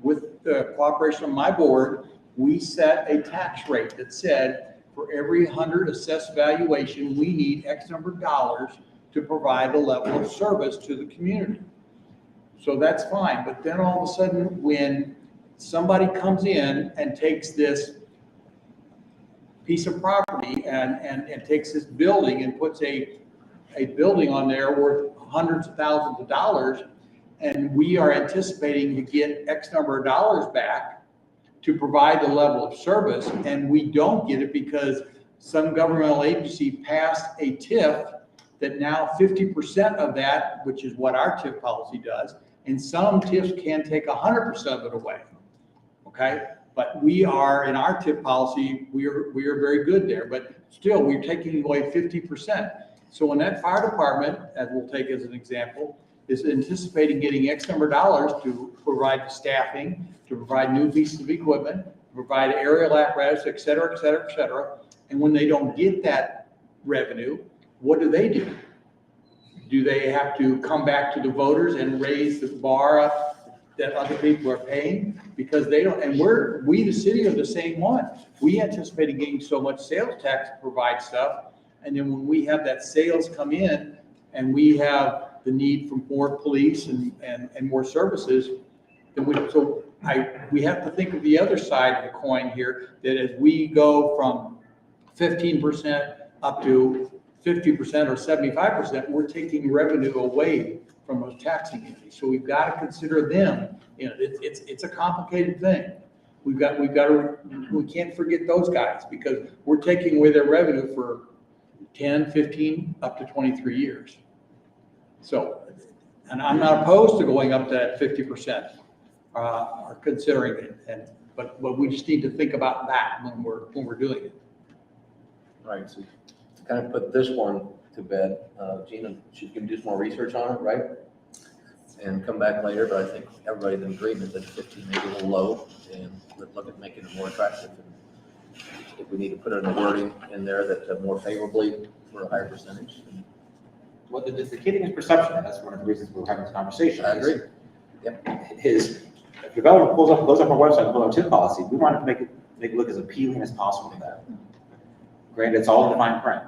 with the cooperation of my board, we set a tax rate that said for every 100 assessed valuation, we need X number of dollars to provide a level of service to the community. So that's fine, but then all of a sudden, when somebody comes in and takes this piece of property and takes this building and puts a building on there worth hundreds of thousands of dollars, and we are anticipating to get X number of dollars back to provide the level of service, and we don't get it because some governmental agency passed a TIF that now 50% of that, which is what our TIF policy does, and some TIFs can take 100% of it away, okay? But we are, in our TIF policy, we are very good there, but still, we're taking away 50%. So when that fire department, as we'll take as an example, is anticipating getting X number of dollars to provide staffing, to provide new pieces of equipment, to provide aerial apparatus, et cetera, et cetera, et cetera. And when they don't get that revenue, what do? Do they have to come back to the voters and raise the bar up that other people are paying? Because they don't, and we, the city, are the same one. We anticipated getting so much sales tax to provide stuff. And then when we have that sales come in and we have the need for more police and more services, then we have to think of the other side of the coin here, that as we go from 15% up to 50% or 75%, we're taking revenue away from those taxing entities. So we've got to consider them. You know, it's a complicated thing. We can't forget those guys because we're taking away their revenue for 10, 15, up to 23 years. So, and I'm not opposed to going up to that 50%, or considering it. But we just need to think about that when we're doing it. Right, so to kind of put this one to bed, Gina, she can do some more research on it, right? And come back later, but I think everybody's in agreement that 50 may be a little low, and let's look at making it more attractive. And if we need to put in a wording in there that more favorably for a higher percentage. Well, the kidding is perception, and that's one of the reasons we're having this conversation. I agree. Yep. If development goes up our website and pulls our TIF policy, we want to make it look as appealing as possible to them. Granted, it's all in the fine print,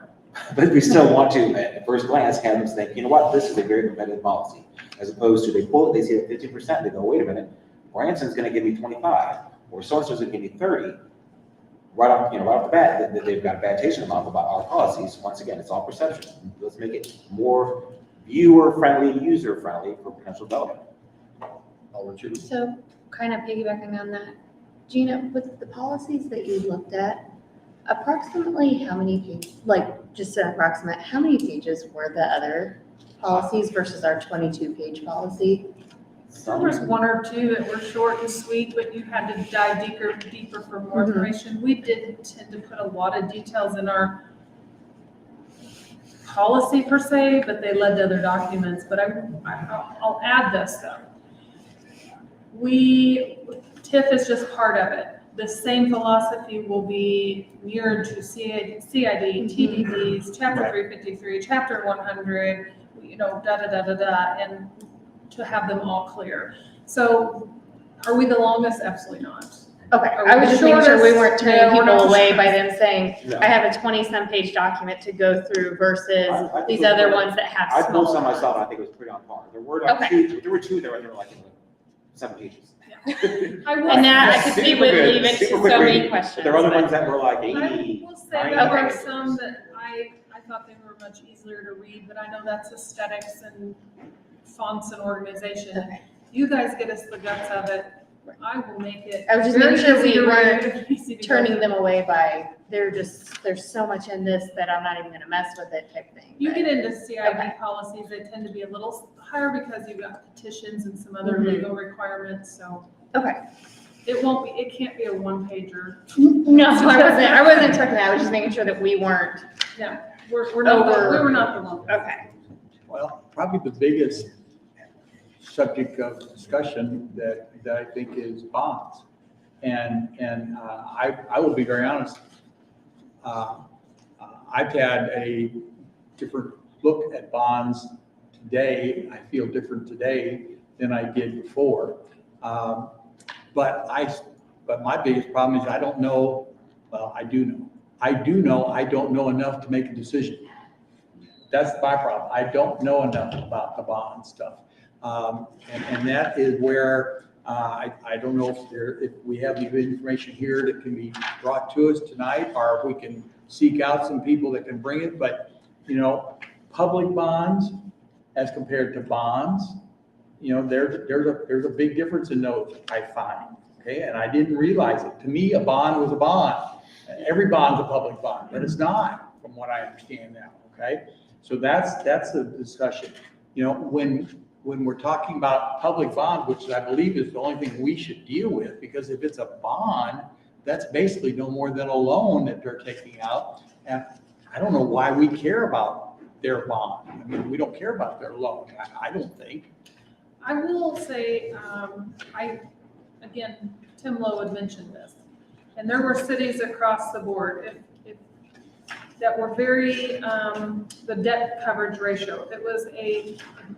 but we still want to, at first glance, have them think, you know what, this is a very competitive policy. As opposed to they pull it, they see it at 50%, they go, wait a minute, Branson's going to give me 25, or so-and-so's going to give me 30. Right off the bat, that they've got a bad taste in their mouth about our policies. Once again, it's all perception. Let's make it more viewer-friendly, user-friendly for potential development. So kind of piggybacking on that, Gina, with the policies that you looked at, approximately how many pages, like just an approximate, how many pages were the other policies versus our 22-page policy? There was one or two that were short and sweet, but you had to dive deeper for more information. We didn't tend to put a lot of details in our policy per se, but they led to other documents. But I'll add this though. TIF is just part of it. The same philosophy will be mirrored to CID, TDDs, Chapter 353, Chapter 100, and to have them all clear. So are we the longest? Absolutely not. Okay, Are I we was just making sure we shortest? weren't turning No, we're people not away the by them saying, No. I have a 20-some page document to go through versus I these think other it was- ones that have I pulled smaller some ones. myself, and I think it was pretty on par. There were like there were two there, and they were like 7 pages. I will, And that I could see Super would good, leave it to super so quick many reading. questions. There were other but- ones that were like 80. I will say 90 there were pages. some that I thought they were much easier to read, but I know that's aesthetics and fonts and organization. Okay. You guys get us the guts of it. I will make it. I was just very making sure easy we to weren't read, easy to go turning through. them away by, there's so much in this that I'm not even gonna mess with it type thing. You but- get into CID Okay. policies, they tend to be a little higher because you've got petitions and some other Mhm. legal requirements, so Okay. it can't be a one-pager. No, I wasn't checking that. I was just making sure that we weren't, We're not, Over. we were not the longest. okay. Well, probably the biggest subject of discussion that I think is bonds. And I will be very honest, I've had a different look at bonds today. I feel different today than I did before. But my biggest problem is I don't know, well, I do know. I do know, I don't know enough to make a decision. That's my problem. I don't know enough about the bond stuff. And that is where, I don't know if we have the information here that can be brought to us tonight, or if we can seek out some people that can bring it, but, you know, public bonds as compared to bonds, you know, there's a big difference in those, I find, okay? And I didn't realize it. To me, a bond was a bond. Every bond's a public bond, but it's not, from what I understand now, okay? So that's the discussion. You know, when we're talking about public bonds, which I believe is the only thing we should deal with, because if it's a bond, that's basically no more than a loan that they're taking out. And I don't know why we care about their bond. I mean, we don't care about their loan, I don't think. I will say, again, Tim Lowe had mentioned this, and there were cities across the board that were very, the debt coverage ratio. It was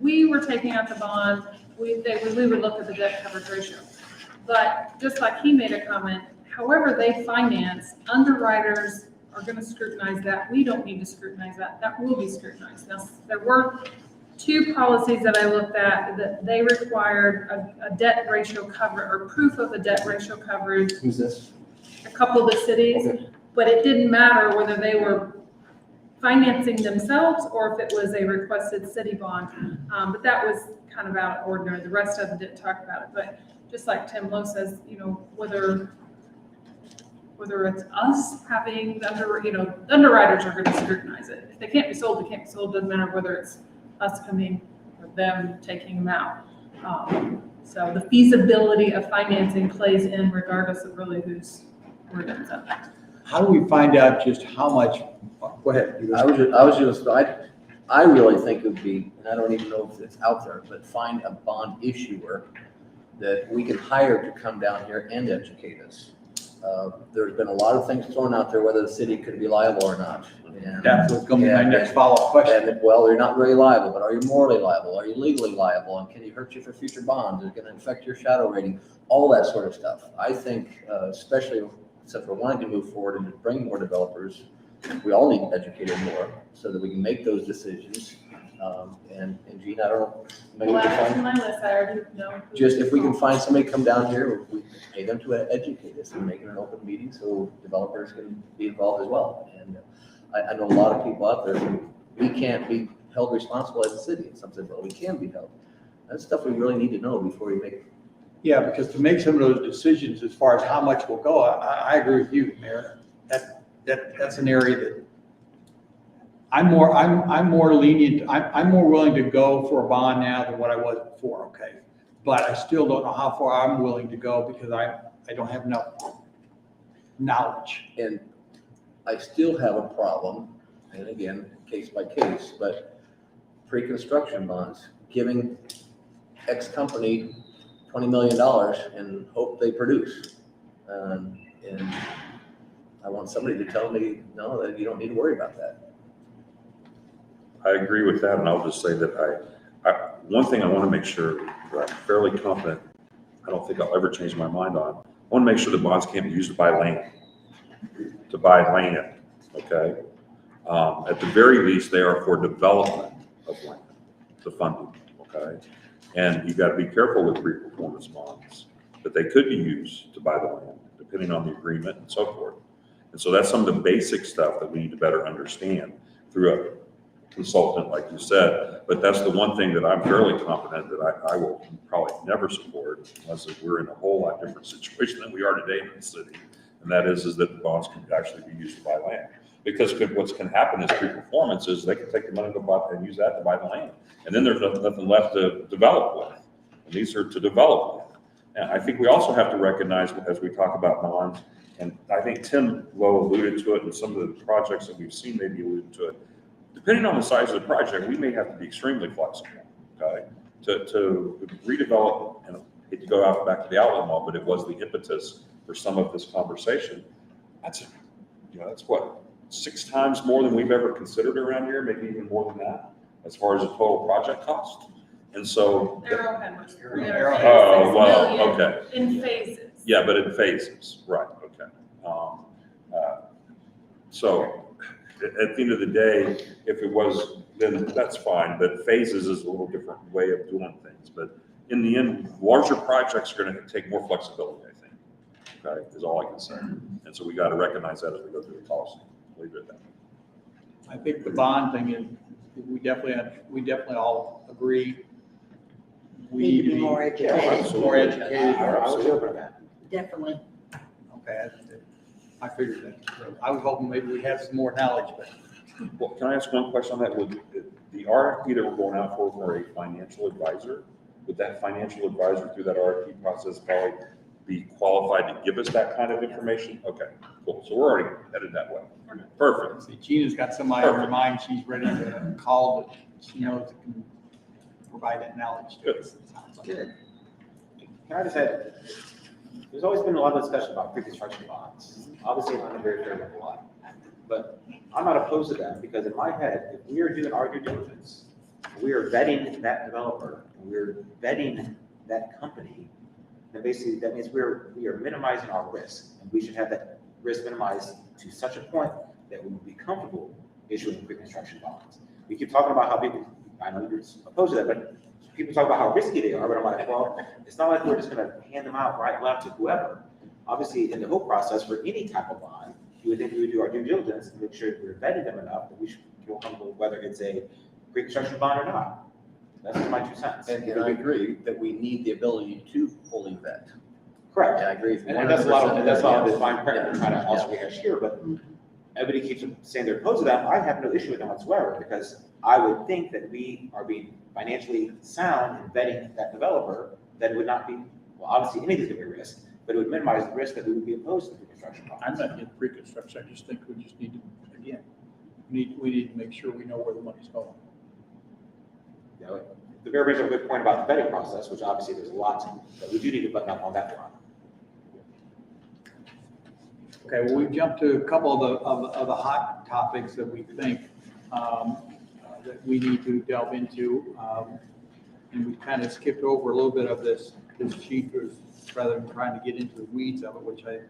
we were taking out the bond, we would look at the debt coverage ratio. But just like he made a comment, however they finance, underwriters are going to scrutinize that. We don't need to scrutinize that. That will be scrutinized. Now, there were 2 policies that I looked at that they required a debt ratio cover or proof of a debt ratio coverage. Who's this? A couple of the cities, Okay. but it didn't matter whether they were financing themselves or if it was a requested city bond. But that was kind of out of ordinary. The rest of them didn't talk about it. But just like Tim Lowe says, you know, whether it's us having underwriters are going to scrutinize it. If they can't be sold, they can't be sold. Doesn't matter whether it's us coming or them taking them out. So the feasibility of financing plays in regardless of really who's doing something. How do we find out just how much, go ahead. I really think it would be, and I don't even know if it's out there, but find a bond issuer that we can hire to come down here and educate us. There's been a lot of things thrown out there, whether the city could be liable or not. And That's what's going to be my next follow-up question. And well, you're not really liable, but are you morally liable? Are you legally liable? And can you hurt you for future bonds? Is it going to affect your shadow rating? All that sort of stuff. I think, especially except for wanting to move forward and bring more developers, we all need educated more so that we can make those decisions. And Gene, I don't know. Maybe we can Well, find- my list, I already know. just if we can find somebody to come down here, we pay them to educate us and make it an open meeting so developers can be involved as well. And I know a lot of people out there who we can't be held responsible as a city. Some say, well, we can be held. That's stuff we really need to know before we make. Yeah, because to make some of those decisions as far as how much will go, I agree with you, Mayor. That's an area that I'm more lenient. I'm more willing to go for a bond now than what I was before, okay? But I still don't know how far I'm willing to go because I don't have enough knowledge. And I still have a problem, and again, case by case, but pre-construction bonds, giving X company $20 million and hope they produce. And I want somebody to tell me, no, that you don't need to worry about that. I agree with that, and I'll just say that one thing I want to make sure that I'm fairly confident, I don't think I'll ever change my mind on. I want to make sure the bonds can't be used to buy land, okay? At the very least, they are for development of land, the funding, okay? And you've got to be careful with pre-performance bonds, that they could be used to buy the land, depending on the agreement and so forth. And so that's some of the basic stuff that we need to better understand through a consultant, like you said. But that's the one thing that I'm fairly confident that I will probably never support unless we're in a whole lot different situation than we are today in the city. And that is that the bonds can actually be used to buy land. Because what can happen is pre-performance is they can take the money and use that to buy the land. And then there's nothing left to develop with. And these are to develop with. And I think we also have to recognize as we talk about bonds, and I think Tim Lowe alluded to it, and some of the projects that we've seen maybe alluded to it. Depending on the size of the project, we may have to be extremely flexible, okay? To redevelop, and I hate to go back to the outlet mall, but it was the impetus for some of this conversation. That's what, 6 times more than we've ever considered around here, maybe even more than that, as far as the total project cost. And so. Arrowhead was Arrowhead. Oh, well, okay. In phases. Yeah, but in phases, right, okay. So at the end of the day, if it was, then that's fine, but phases is a little different way of doing things. But in the end, larger projects are gonna take more flexibility, I think, okay, is all I can say. And so we gotta recognize that as we go through the policy. Leave it at that. I think the bond thing is, we definitely all agree. We Need to be more educated. More educated. I was open to that. Definitely. Okay, I figured that. So I was hoping maybe we had some more knowledge, but Well, can I ask one question on that? Would the RFP that we're going out for a financial advisor, would that financial advisor through that RFP process probably be qualified to give us that kind of information? Okay, cool. So we're already headed that way. Perfect. see, Gina's got somebody in her mind she's ready to call that she knows that can provide that knowledge to us. it sounds like. Good. Can I just add, there's always been a lot of discussion about pre-construction bonds. Obviously, I'm very favorable on, but I'm not opposed to that because in my head, if we are doing our due diligence, we are vetting that developer, we're vetting that company, then basically that means we are minimizing our risk, and we should have that risk minimized to such a point that we will be comfortable issuing pre-construction bonds. We keep talking about how people, I know you're opposed to that, but people talk about how risky they are, but I'm like, well, it's not like we're just gonna hand them out right, left to whoever. Obviously, in the whole process for any type of bond, you would think we would do our due diligence and make sure that we're vetting them enough that we should feel comfortable whether it's a pre-construction bond or not. That's just my 2 cents. And I agree that we need the ability to fully vet. Correct. Yeah, I agree. And that's a lot of the Yes. fine print we're Yeah. trying to also rehash here, but everybody keeps saying they're opposed to that. I have no issue with them whatsoever because I would think that we are being financially sound in vetting that developer, that it would not be, well, obviously anything's gonna be a risk, but it would minimize the risk that we would be opposed to the construction bonds. I'm not against pre-construction, I just think we just need to, again, we need to make sure we know where the money's going. You know, the mayor brings up a good point about the vetting process, which obviously there's lots that we do need to button up on that front. Okay, well, we've jumped to a couple of the hot topics that we think that we need to delve into. And we kind of skipped over a little bit of this sheet rather than trying to get into the weeds of it, which it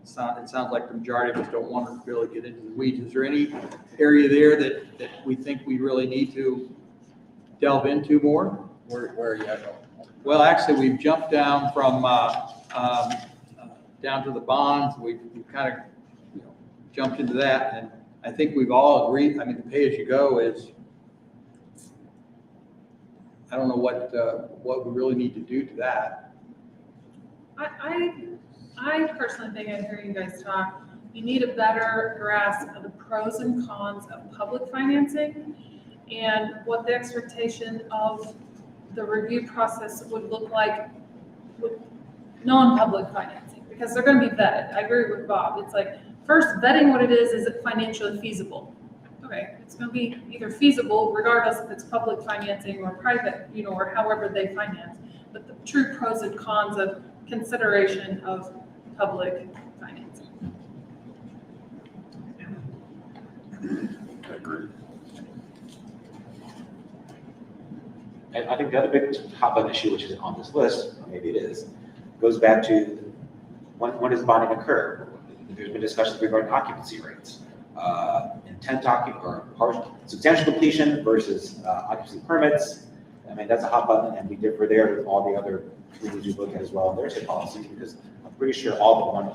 sounds like the majority of us don't want to really get into the weeds. Is there any area there that we think we really need to delve into more? Where are you at? Well, actually, we've jumped down from, down to the bonds. We've kind of, jumped into that, and I think we've all agreed, I mean, the pay-as-you-go is, I don't know what we really need to do to that. I personally think, I hear you guys talk, you need a better grasp of the pros and cons of public financing and what the expectation of the review process would look like with non-public financing, because they're gonna be vetted. I agree with Bob. It's like, first vetting what it is it financially feasible? Okay, it's gonna be either feasible regardless if it's public financing or private, or however they finance, but the true pros and cons of consideration of public financing. I agree. And I think the other big hot button issue, which is on this list, or maybe it is, goes back to when does bonding occur? There's been discussions regarding occupancy rates, intent or partial, substantial completion versus occupancy permits. I mean, that's a hot button, and we differ there with all the other communities we look at as well in their state policies, because I'm pretty sure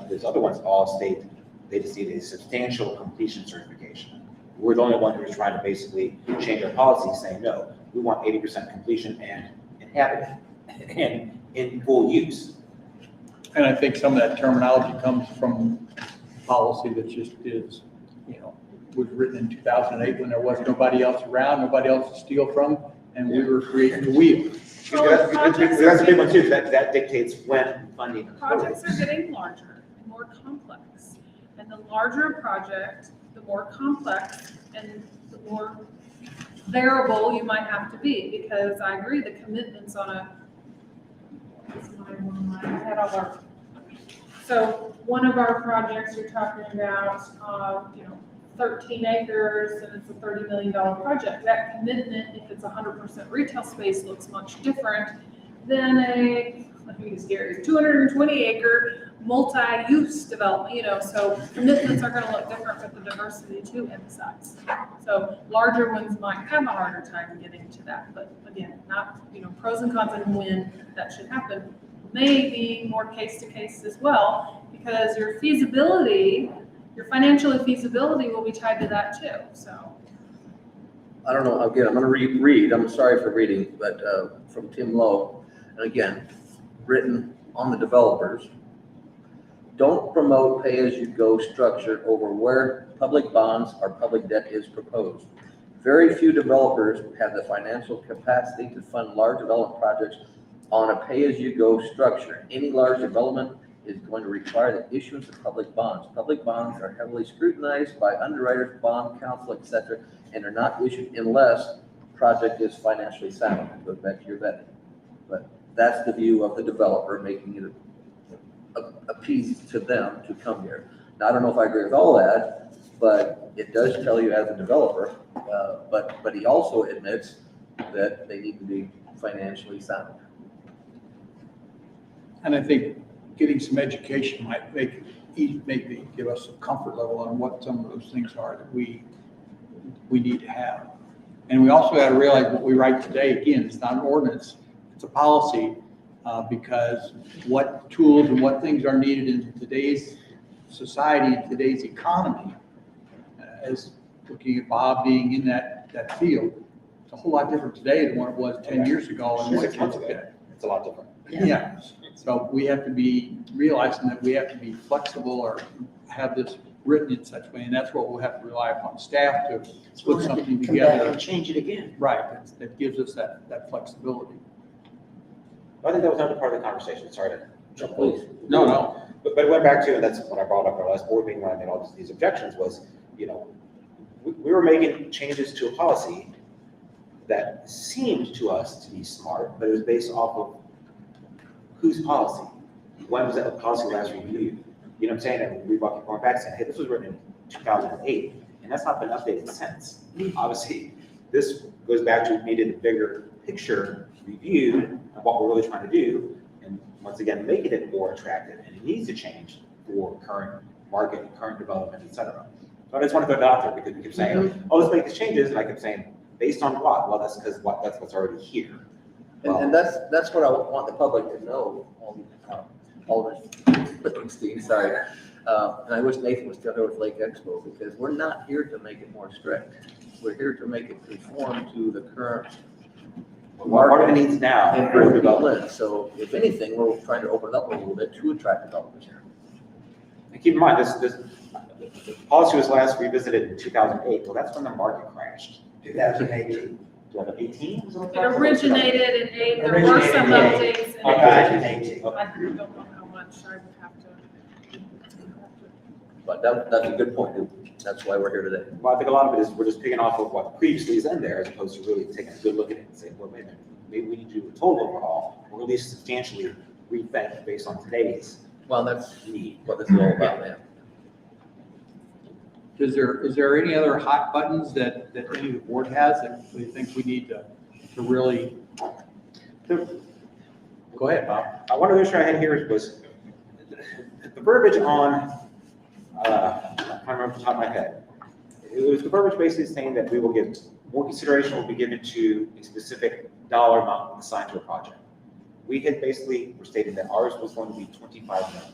those other ones all state they just need a substantial completion certification. We're the only one who's trying to basically change our policy, saying, no, we want 80% completion and inhabited and in full use. And I think some of that terminology comes from policy that just is, was written in 2008 when there was nobody else around, nobody else to steal from, and we were creating the wheel. That's a big one too, that dictates when funding occurs. Projects are getting larger and more complex. And the larger a project, the more complex and the more variable you might have to be, because I agree, the commitments on so one of our projects you're talking about, 13 acres and it's a $30 million project. That commitment, if it's 100% retail space, looks much different than a, let me use Gary's, 220 acre multi-use development, you know, so commitments are gonna look different with the diversity too and the size. So larger ones might have a harder time getting to that, but again, not, you know, pros and cons and when that should happen. May be more case to case as well, because your feasibility, your financial feasibility will be tied to that too, so. I don't know, again, I'm gonna read, I'm sorry for reading, but, from Tim Lowe, and again, written on the developers. Don't promote pay-as-you-go structure over where public bonds or public debt is proposed. Very few developers have the financial capacity to fund large development projects on a pay-as-you-go structure. Any large development is going to require the issuance of public bonds. Public bonds are heavily scrutinized by underwriters, bond counsel, etc., and are not issued unless project is financially sound. It goes back to your vetting. But that's the view of the developer, making it appease to them to come here. Now, I don't know if I agree with all that, but it does tell you as a developer, but he also admits that they need to be financially sound. And I think getting some education might maybe give us a comfort level on what some of those things are that we need to have. And we also got to realize what we write today, again, it's not an ordinance, it's a policy, because what tools and what things are needed in today's society, in today's economy, as looking at Bob being in that field, it's a whole lot different today than what it was 10 years ago. And 6 months ago, it's a lot different. Yeah, so we have to be realizing that we have to be flexible or have this written in such a way, and that's what we'll have to rely upon staff to put something Come back together. and change it again. Right, that gives us that flexibility. I think that was another part of the conversation, sorry to jump. Please. No. But it went back to, and that's what I brought up at our last board meeting when I made all these objections was, you know, we were making changes to a policy that seemed to us to be smart, but it was based off of whose policy? When was that policy last reviewed? You know what I'm saying? And we've going back saying, hey, this was written in 2008, and that's not been updated since. Obviously, this goes back to needed a bigger picture reviewed of what we're really trying to do, and once again, making it more attractive, and it needs to change for current market, current development, et cetera. So I just want to throw it out there because we keep saying, oh, let's make these changes, and I kept saying, based on what? Well, that's because that's what's already here. And that's what I want the public to know, Alderman Lichtenstein, sorry. And I wish Nathan was still here with Lake Expo, because we're not here to make it more strict. We're here to make it conform to the current What it needs now and for for development. development. So if anything, we're trying to open it up a little bit to attract developers here. And keep in mind, this policy was last revisited in 2008. Well, that's when the market crashed. 2018. 2018? It originated in 8, there were some updates in Okay. 8. I don't know how much, I would have to. But that's a good point. That's why we're here today. Well, I think a lot of it is we're just picking off of what previously is in there as opposed to really taking a good look at it and saying, well, wait a minute, maybe we need to do a total overhaul or at least substantially rethink based on today's Well, that's need. what this is all about, man. Is there any other hot buttons that any of the board has that we think we need to really? Go ahead, Bob. One of the issues I had here was the verbiage on, I can't remember off the top of my head. It was the verbiage basically saying that we will give more consideration will be given to a specific dollar amount assigned to a project. We had basically stated that ours was going to be 25 million.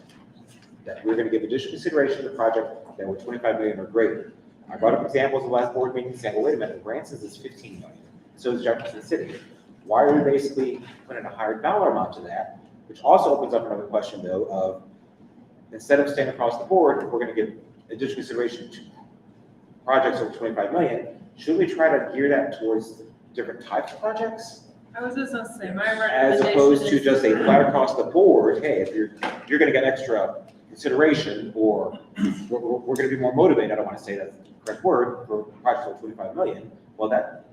That we were going to give additional consideration to the project that were 25 million or greater. I brought up examples of the last board meeting saying, well, wait a minute, Branson's is 15 million. So is Jefferson City. Why are we basically putting a higher dollar amount to that? Which also opens up another question though of, instead of staying across the board, if we're going to give additional consideration to projects over 25 million, should we try to gear that towards different types of projects? I was just gonna say, my As recommendation opposed to is- just a flat across the board, hey, if you're going to get extra consideration, or we're going to be more motivated, I don't want to say that's the correct word, for projects over 25 million. Well, that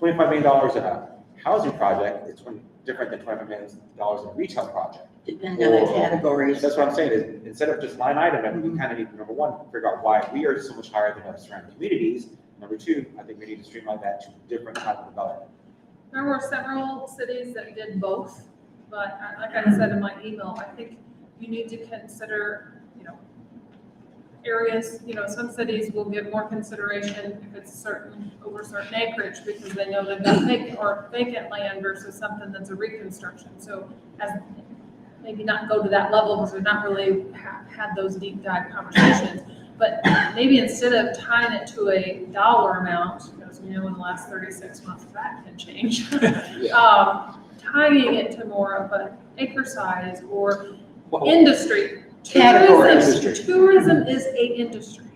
$25 million in a housing project is different than $25 million in a retail project. Depending on the categories. That's what I'm saying, is instead of just line item, we kind of need, number one, figure out why we are so much higher than other surrounding communities. Number two, I think we need to streamline that to different type of development. There were several cities that did both, but like I said in my email, I think you need to consider, areas, some cities will give more consideration if it's over certain acreage because they know they've got vacant land versus something that's a reconstruction. So as maybe not go to that level because they've not really had those deep dive conversations. But maybe instead of tying it to a dollar amount, because we know in the last 36 months that can change, tying it to more of an acre size or industry. Tourism is a industry.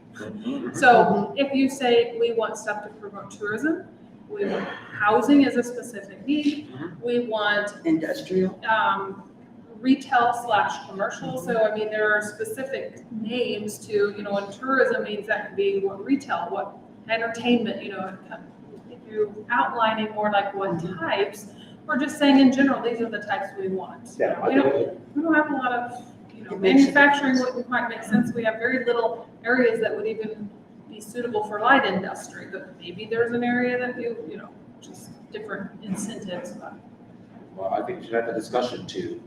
So if you say we want stuff to promote tourism, we want housing as a specific need, we want Industrial. Retail/commercial. So I mean, there are specific names to, and tourism means that could be what retail, what entertainment, if you're outlining more like what types, or just saying in general, these are the types we want. We don't have a lot of, manufacturing wouldn't quite make sense. We have very little areas that would even be suitable for light industry, but maybe there's an area that just different incentives. Well, I think we should have a discussion too.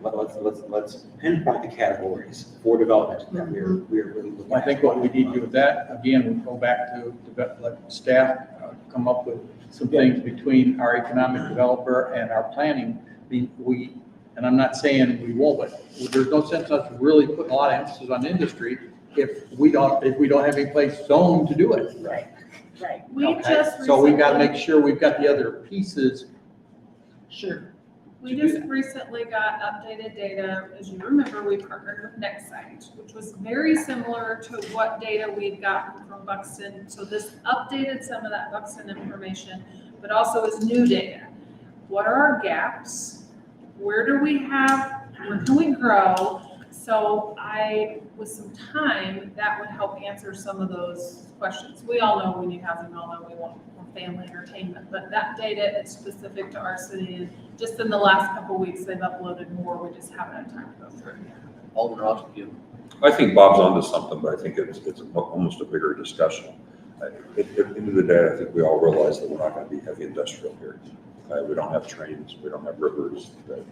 Let's pinpoint the categories for development that we're really looking I at. think what we need to do with that, again, we go back to let staff come up with some things between our economic developer and our planning. And I'm not saying we won't, but there's no sense us really putting a lot of emphasis on industry if we don't have any place zoned to do it. Right. So we've got to make sure we've got the other pieces. Sure. We just recently got updated data. As you remember, we partnered with NextSite, which was very similar to what data we'd gotten from Buxton. So this updated some of that Buxton information, but also is new data. What are our gaps? Where can we grow? So with some time, that would help answer some of those questions. We all know we need housing, we all know we want more family entertainment, but that data is specific to our city. And just in the last couple of weeks, they've uploaded more. We just haven't had time to go through it. Alderman Ross, you. I think Bob's onto something, but I think it's almost a bigger discussion. At the end of the day, I think we all realize that we're not going to be heavy industrial here. We don't have trains, we don't have rivers, and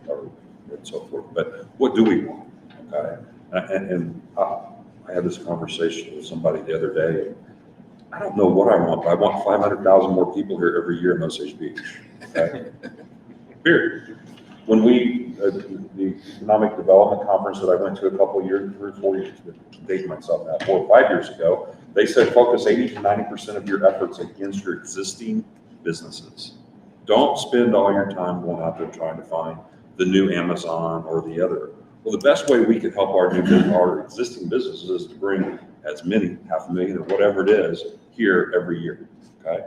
so forth. But what do we want? Okay, and I had this conversation with somebody the other day. I don't know what I want, but I want 500,000 more people here every year in Osage Beach. Okay? Period. When the economic development conference that I went to a couple of years, 3 or 4 years, date myself now, 4 or 5 years ago, they said focus 80 to 90% of your efforts against your existing businesses. Don't spend all your time going out there trying to find the new Amazon or the other. Well, the best way we can help our existing businesses is to bring as many, 500,000 or whatever it is, here every year. Okay.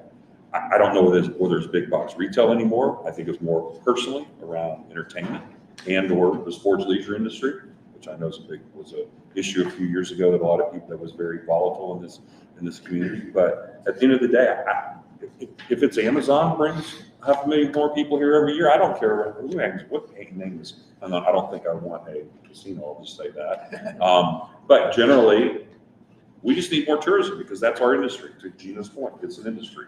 I don't know whether it's big box retail anymore. I think it's more personally around entertainment and or the sports leisure industry, which I know was a issue a few years ago that a lot of people that was very volatile in this community. But at the end of the day, if it's Amazon brings 500,000 more people here every year, I don't care what name is. I don't think I want a casino. I'll just say that. But generally, we just need more tourism because that's our industry. To Gina's point, it's an industry.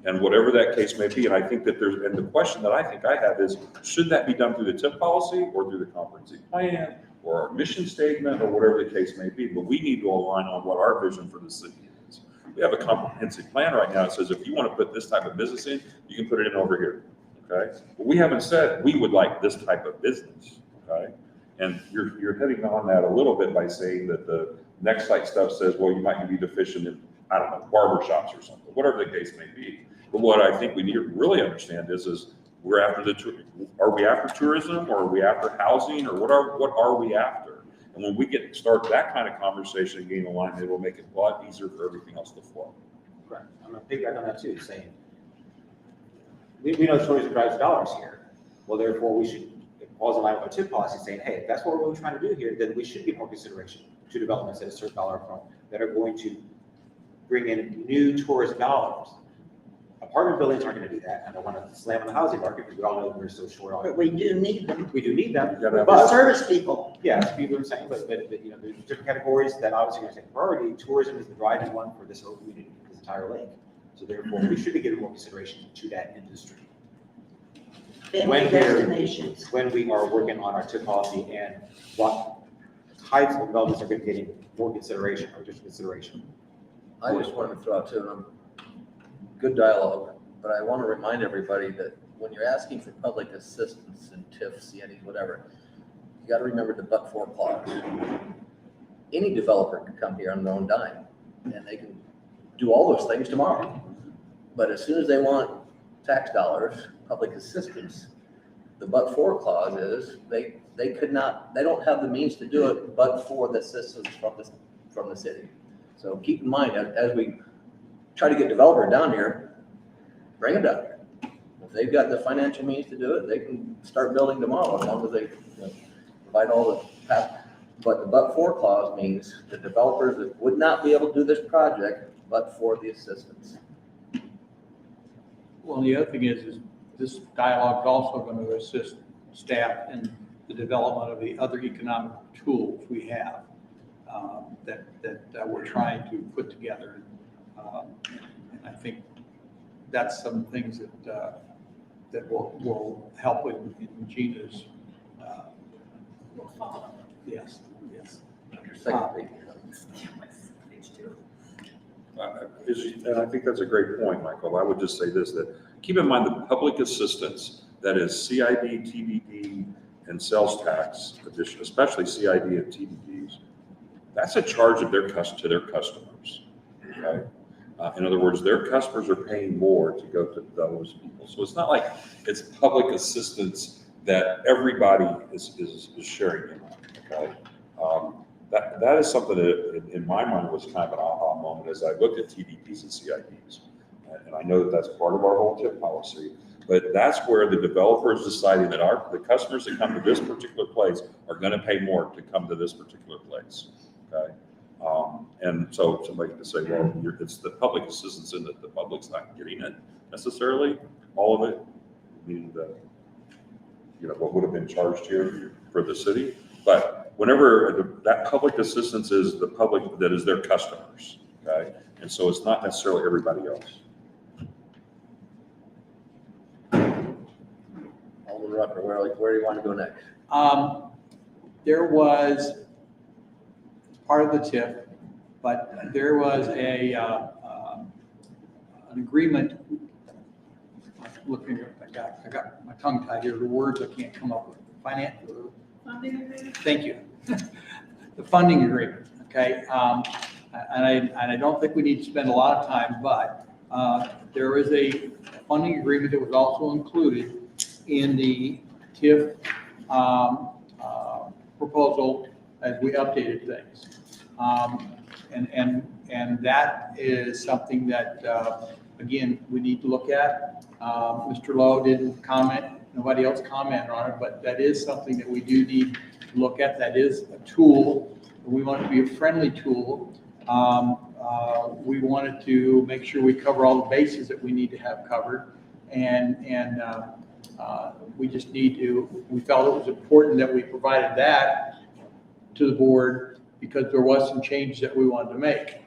And whatever that case may be, and I think that and the question that I think I have is, should that be done through the TIP policy or through the comprehensive plan or our mission statement or whatever the case may be? But we need to align on what our vision for the city is. We have a comprehensive plan right now that says if you want to put this type of business in, you can put it in over here. Okay. But we haven't said we would like this type of business. Okay. And you're hitting on that a little bit by saying that the NextSite stuff says, well, you might be deficient in, I don't know, barber shops or something, whatever the case may be. But what I think we need to really understand is are we after tourism or are we after housing or what are we after? And when we start that kind of conversation and getting alignment, it will make it a lot easier for everything else to flow. Correct. I'm going to piggyback on that too, saying we know tourism drives dollars here. Well, therefore, we should falls in line with our TIP policy saying, hey, if that's what we're really trying to do here, then we should give more consideration to developments at a certain dollar front that are going to bring in new tourist dollars. Apartment buildings aren't going to do that. I don't want to slam on the housing market because we all know we're so short on it. But we do need them. We do need them. But service people. Yeah, that's people are saying, but there's different categories that obviously are going to take priority. Tourism is the driving one for this whole community, this entire lake. So therefore, we should be giving more consideration to that industry. when family we're, destinations. when we are working on our TIP policy and what types of developments are getting more consideration or just consideration. I just wanted to throw out too, good dialogue, but I want to remind everybody that when you're asking for public assistance in TIF, CID, whatever, you got to remember the but-for clause. Any developer can come here on their own dime, and they can do all those things tomorrow. But as soon as they want tax dollars, public assistance, the but-for clause is they could not, they don't have the means to do it but for the assistance from the city. So keep in mind, as we try to get developer down here, bring them down here. If they've got the financial means to do it, they can start building tomorrow, as long as they provide all the path. But the but-for clause means the developers that would not be able to do this project but for the assistance. Well, the other thing is this dialogue is also going to assist staff in the development of the other economic tools we have that we're trying to put together. And I think that's some things that will help in Gina's. Yes. Your second page. And I think that's a great point, Michael. I would just say this, that keep in mind the public assistance, that is CID, TBD, and sales tax addition, especially CID and TBDs, that's a charge of to their customers, okay? In other words, their customers are paying more to go to those people. So it's not like it's public assistance that everybody is sharing in, okay? That is something that in my mind was kind of an aha moment as I looked at TDPs and CIDs. And I know that that's part of our whole TIP policy, but that's where the developer is deciding that the customers that come to this particular place are going to pay more to come to this particular place, okay? And so somebody could say, well, it's the public assistance in that the public's not getting it necessarily, all of it, meaning what would have been charged here for the city. But whenever that public assistance is the public that is their customers, okay? And so it's not necessarily everybody else. Alderman Rucker, where do you want to go next? There was part of the TIF, but there was an agreement. Looking, I got my tongue tied here. The words I can't come up with. Funding agreement? Thank you. The funding agreement. Okay, and I don't think we need to spend a lot of time, but there is a funding agreement that was also included in the TIF proposal as we updated things. And that is something that, again, we need to look at. Mr. Lowe didn't comment, nobody else commented on it, but that is something that we do need to look at. That is a tool. We want it to be a friendly tool. We wanted to make sure we cover all the bases that we need to have covered. And we just need to, we felt it was important that we provided that to the board because there was some changes that we wanted to make.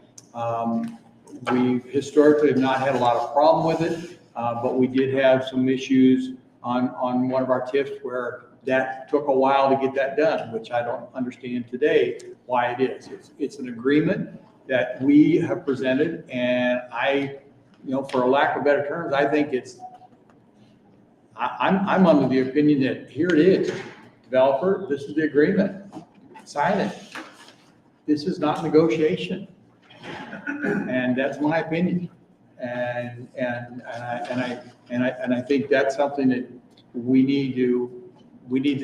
We historically have not had a lot of problem with it, but we did have some issues on one of our TIFs where that took a while to get that done, which I don't understand today why it is. It's an agreement that we have presented, and for a lack of better terms, I think I'm under the opinion that here it is, developer, this is the agreement, sign it. This is not negotiation, and that's my opinion. And I think that's something that we need to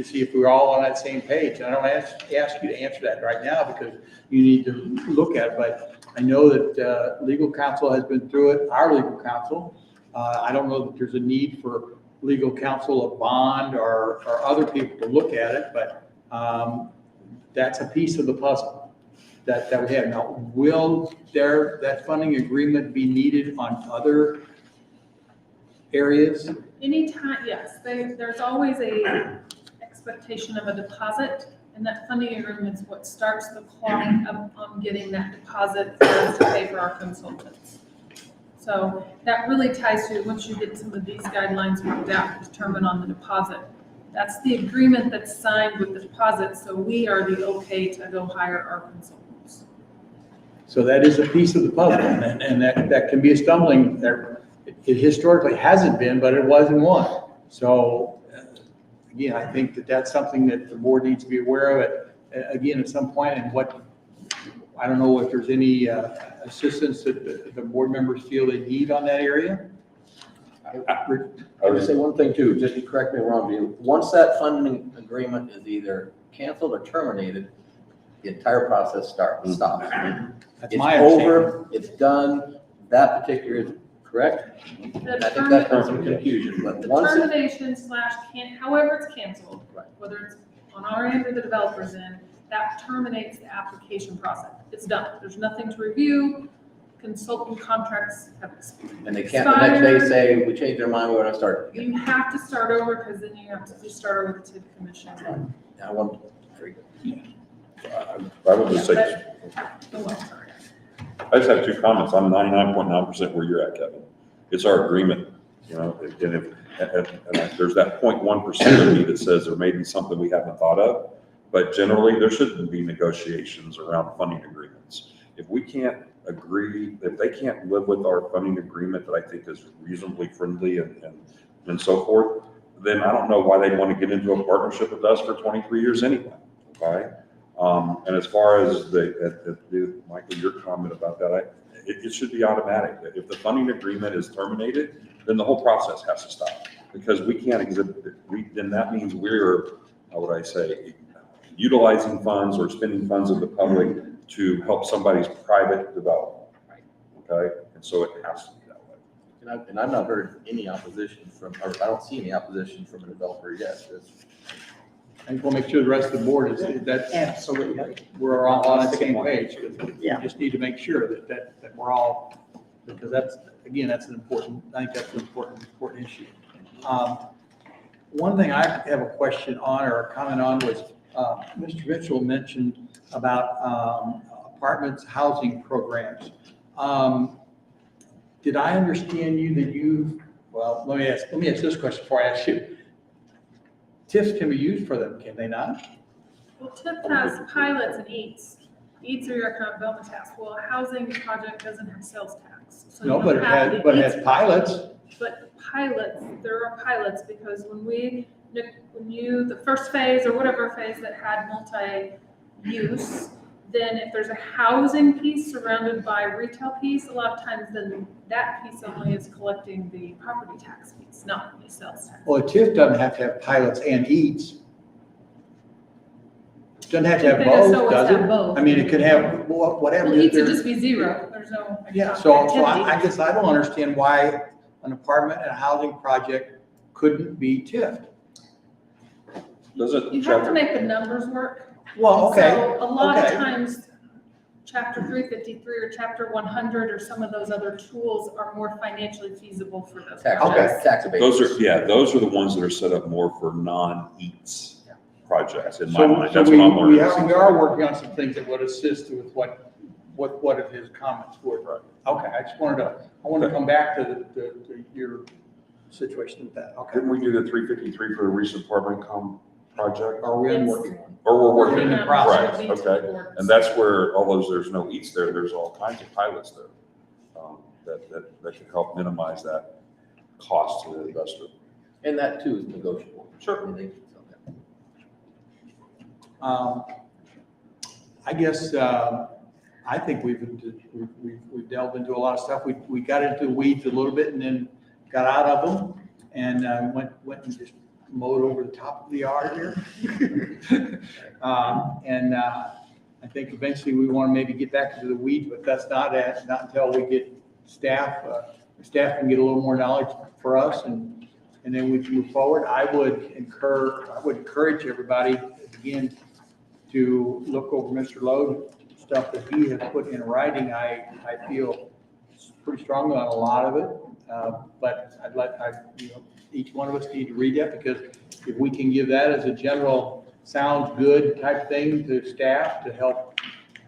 see if we're all on that same page. And I don't ask you to answer that right now because you need to look at it, but I know that legal counsel has been through it, our legal counsel. I don't know that there's a need for legal counsel, a bond, or other people to look at it, but that's a piece of the puzzle that we have. Now, will that funding agreement be needed on other areas? Anytime, yes, there's always a expectation of a deposit, and that funding agreement is what starts the clock on getting that deposit for us to pay for our consultants. So that really ties to, once you get some of these guidelines worked out, determine on the deposit. That's the agreement that's signed with the deposit, so we are the okay to go hire our consultants. So that is a piece of the puzzle, and that can be a stumbling, it historically hasn't been, but it was in one. So, again, I think that that's something that the board needs to be aware of it, again, at some point, and I don't know if there's any assistance that the board members feel they need on that area. I would say one thing too, just to correct me if I'm wrong, once that funding agreement is either canceled or terminated, the entire process stops. That's It's my understanding. over, it's done, that particular is correct. And I think that caused some confusion, but once it, Termination / however it's canceled, whether it's on our end or the developer's end, that terminates the application process. It's done. There's nothing to review. Consultant contracts have expired. and they can't the next day say, we changed our mind, we want to start again. You have to start over because then you have to just start over with the TIF commission. I want, very good. I would just say, Oh, I'm sorry. I just have two comments. I'm 99.9% where you're at, Kevin. It's our agreement, you know, and if there's that 0.1% of me that says there may be something we haven't thought of, but generally there shouldn't be negotiations around funding agreements. If we can't agree, if they can't live with our funding agreement that I think is reasonably friendly and so forth, then I don't know why they want to get into a partnership with us for 23 years anyway, okay? And as far as Michael, your comment about that, it should be automatic. If the funding agreement is terminated, then the whole process has to stop, because we can't exhibit it. Then that means we're, how would I say, utilizing funds or spending funds of the public to help somebody's private development, okay? And so it has to be that way. And I've not heard any opposition from, or I don't see any opposition from a developer yet. I just want to make sure the rest of the board is, that Absolutely. we're all on the same page. Yeah. We just need to make sure that we're all, because that's, again, that's an important, I think that's an important issue. One thing I have a question on or a comment on was, Mr. Mitchell mentioned about apartments, housing programs. Did I understand you that well, let me ask this question before I ask you. TIFs can be used for them, can they not? Well, TIF has pilots and EATs. EATs are your economic development tax. Well, a housing project doesn't have sales tax. So No, you but don't have the it has EATs. pilots. But pilots, there are pilots, because the first phase or whatever phase that had multi-use, then if there's a housing piece surrounded by a retail piece, a lot of times then that piece only is collecting the property tax piece, not the sales tax. Well, a TIF doesn't have to have pilots and eats. Doesn't have to have I think it's both, always does have it? both. I mean, it could have whatever. Well, EATs would There- just be zero. There's no. Yeah, so activity. I guess I don't understand why an apartment and a housing project couldn't be TIF'd. Doesn't You have to chapter, make the numbers work. Well, okay, So a lot of okay. times, chapter 353 or chapter 100 or some of those other tools are more financially feasible for those projects. Tax abatement. those are the ones that are set up more for non-EATs projects in my So mind. That's what I'm we learning. are working on some things that would assist with what of his comments were. Okay, I wanted to come back to your situation with that, okay? Didn't we do the 353 for the recent apartment project? Are we Yes. working on? Or we're working in the on it. process, Lead to the okay. board. And that's where, although there's no EATs there, there's all kinds of pilots there that can help minimize that cost to the investor. And that too is negotiable. Sure. I guess, I think we've delved into a lot of stuff. We got into the weeds a little bit and then got out of them and went and just mowed over the top of the yard here. I think eventually we want to maybe get back into the weeds, but that's not until we get staff can get a little more knowledge for us and then we can move forward. I would encourage everybody again to look over Mr. Lowe's stuff that he has put in writing. I feel pretty strongly on a lot of it, but each one of us need to read that, because if we can give that as a general sounds good type thing to staff to help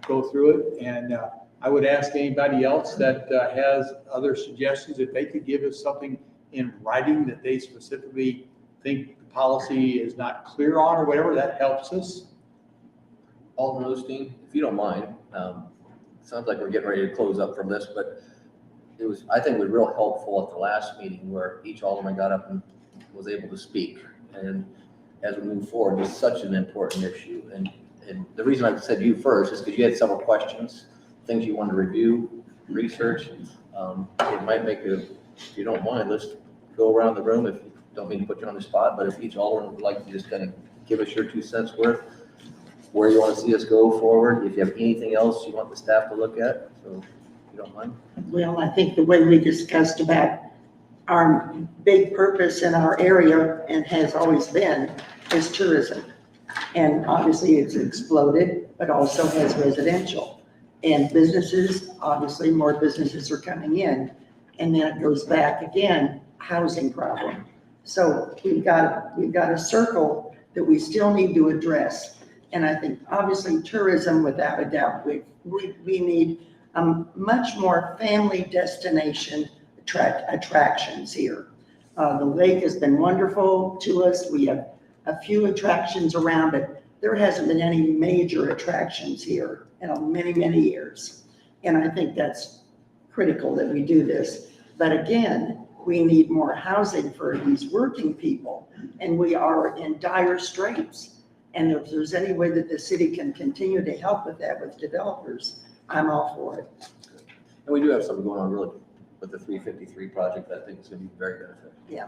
go through it, and I would ask anybody else that has other suggestions, if they could give us something in writing that they specifically think the policy is not clear on or whatever, that helps us. Alderman Osteen, if you don't mind, sounds like we're getting ready to close up from this, but I think it was real helpful at the last meeting where each alderman got up and was able to speak. And as we move forward, it's such an important issue. And the reason I said you first is because you had several questions, things you wanted to review, research. It might make if you don't mind, let's go around the room. If you don't mean to put you on the spot, but if each alderman would like to just kind of give us your 2 cents worth, where you want to see us go forward, if you have anything else you want the staff to look at, so if you don't mind. Well, I think the way we discussed about our big purpose in our area and has always been is tourism. And obviously it's exploded, but also has residential. And businesses, obviously more businesses are coming in. And then it goes back again, housing problem. So we've got a circle that we still need to address. And I think obviously tourism, without a doubt, we need much more family destination attractions here. The lake has been wonderful to us. We have a few attractions around it. There hasn't been any major attractions here in many, many years. And I think that's critical that we do this. But again, we need more housing for these working people. And we are in dire straits. And if there's any way that the city can continue to help with that with developers, I'm all for it. And we do have something going on really with the 353 project that I think is going to be very beneficial. Yeah.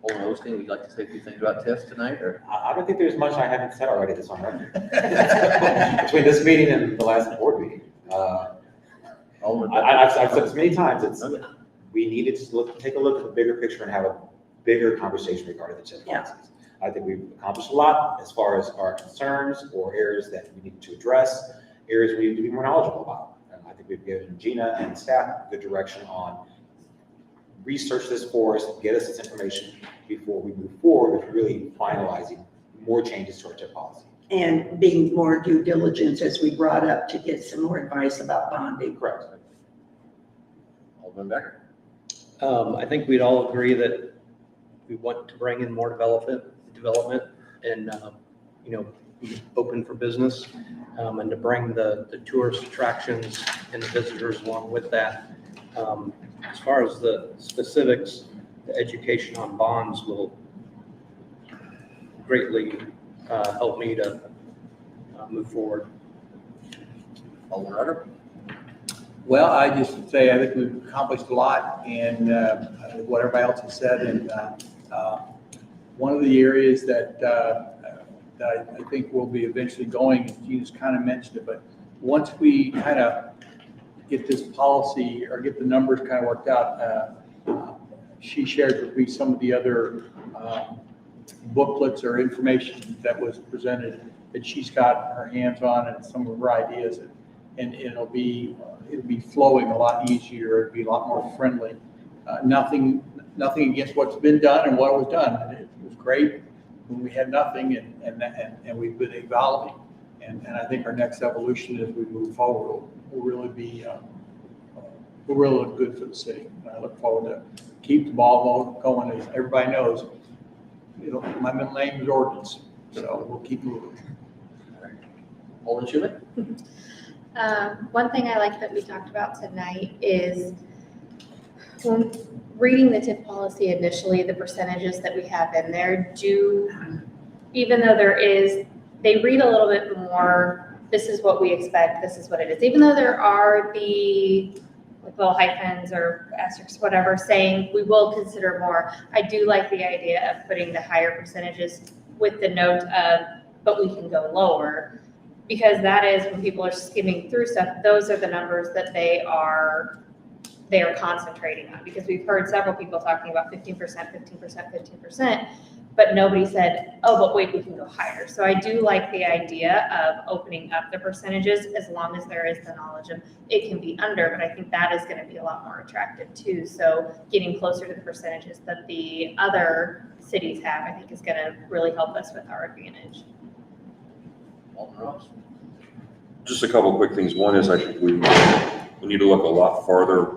Alderman Osteen, would you like to say a few things about TIFs tonight, or? I don't think there's much I haven't said already this on record. Between this meeting and the last board meeting. I've said this many times, we needed to take a look at the bigger picture and have a bigger conversation regarding the TIF policies. I think we've accomplished a lot as far as our concerns or areas that we need to address, areas we need to be more knowledgeable about. And I think we've given Gina and staff good direction on research this for us, get us this information before we move forward with really finalizing more changes to our TIF policy. And being more due diligence, as we brought up, to get some more advice about bonding. Correct. Alderman Becker. I think we'd all agree that we want to bring in more development and, be open for business, and to bring the tourist attractions and the visitors along with that. As far as the specifics, the education on bonds will greatly help me to move forward. Alderman Rutter. Well, I just say I think we've accomplished a lot in what everybody else has said. And one of the areas that I think we'll be eventually going, and you just kind of mentioned it, but once we kind of get this policy or get the numbers kind of worked out, she shared with me some of the other booklets or information that was presented that she's got her hands on and some of her ideas, and it'll be flowing a lot easier. It'll be a lot more friendly. Nothing against what's been done and what was done. It was great when we had nothing, and we've been evolving. And I think our next evolution as we move forward will really be will really look good for the city. And I look forward to keep the ball going. As everybody knows, my middle name is Ordinance, so we'll keep moving. Alderman Schuman. One thing I like that we talked about tonight is when reading the TIF policy initially, the percentages that we have in there even though they read a little bit more, this is what we expect, this is what it is. Even though there are the little hyphens or asterisks, whatever, saying we will consider more, I do like the idea of putting the higher percentages with the note of, but we can go lower. Because that is when people are skimming through stuff, those are the numbers that they are concentrating on. Because we've heard several people talking about 15%, 15%, 15%, but nobody said, oh, but wait, we can go higher. So I do like the idea of opening up the percentages as long as there is the knowledge of it can be under, but I think that is going to be a lot more attractive too. So getting closer to the percentages that the other cities have, I think is going to really help us with our advantage. Alderman Ross. Just a couple of quick things. One is I think we need to look a lot farther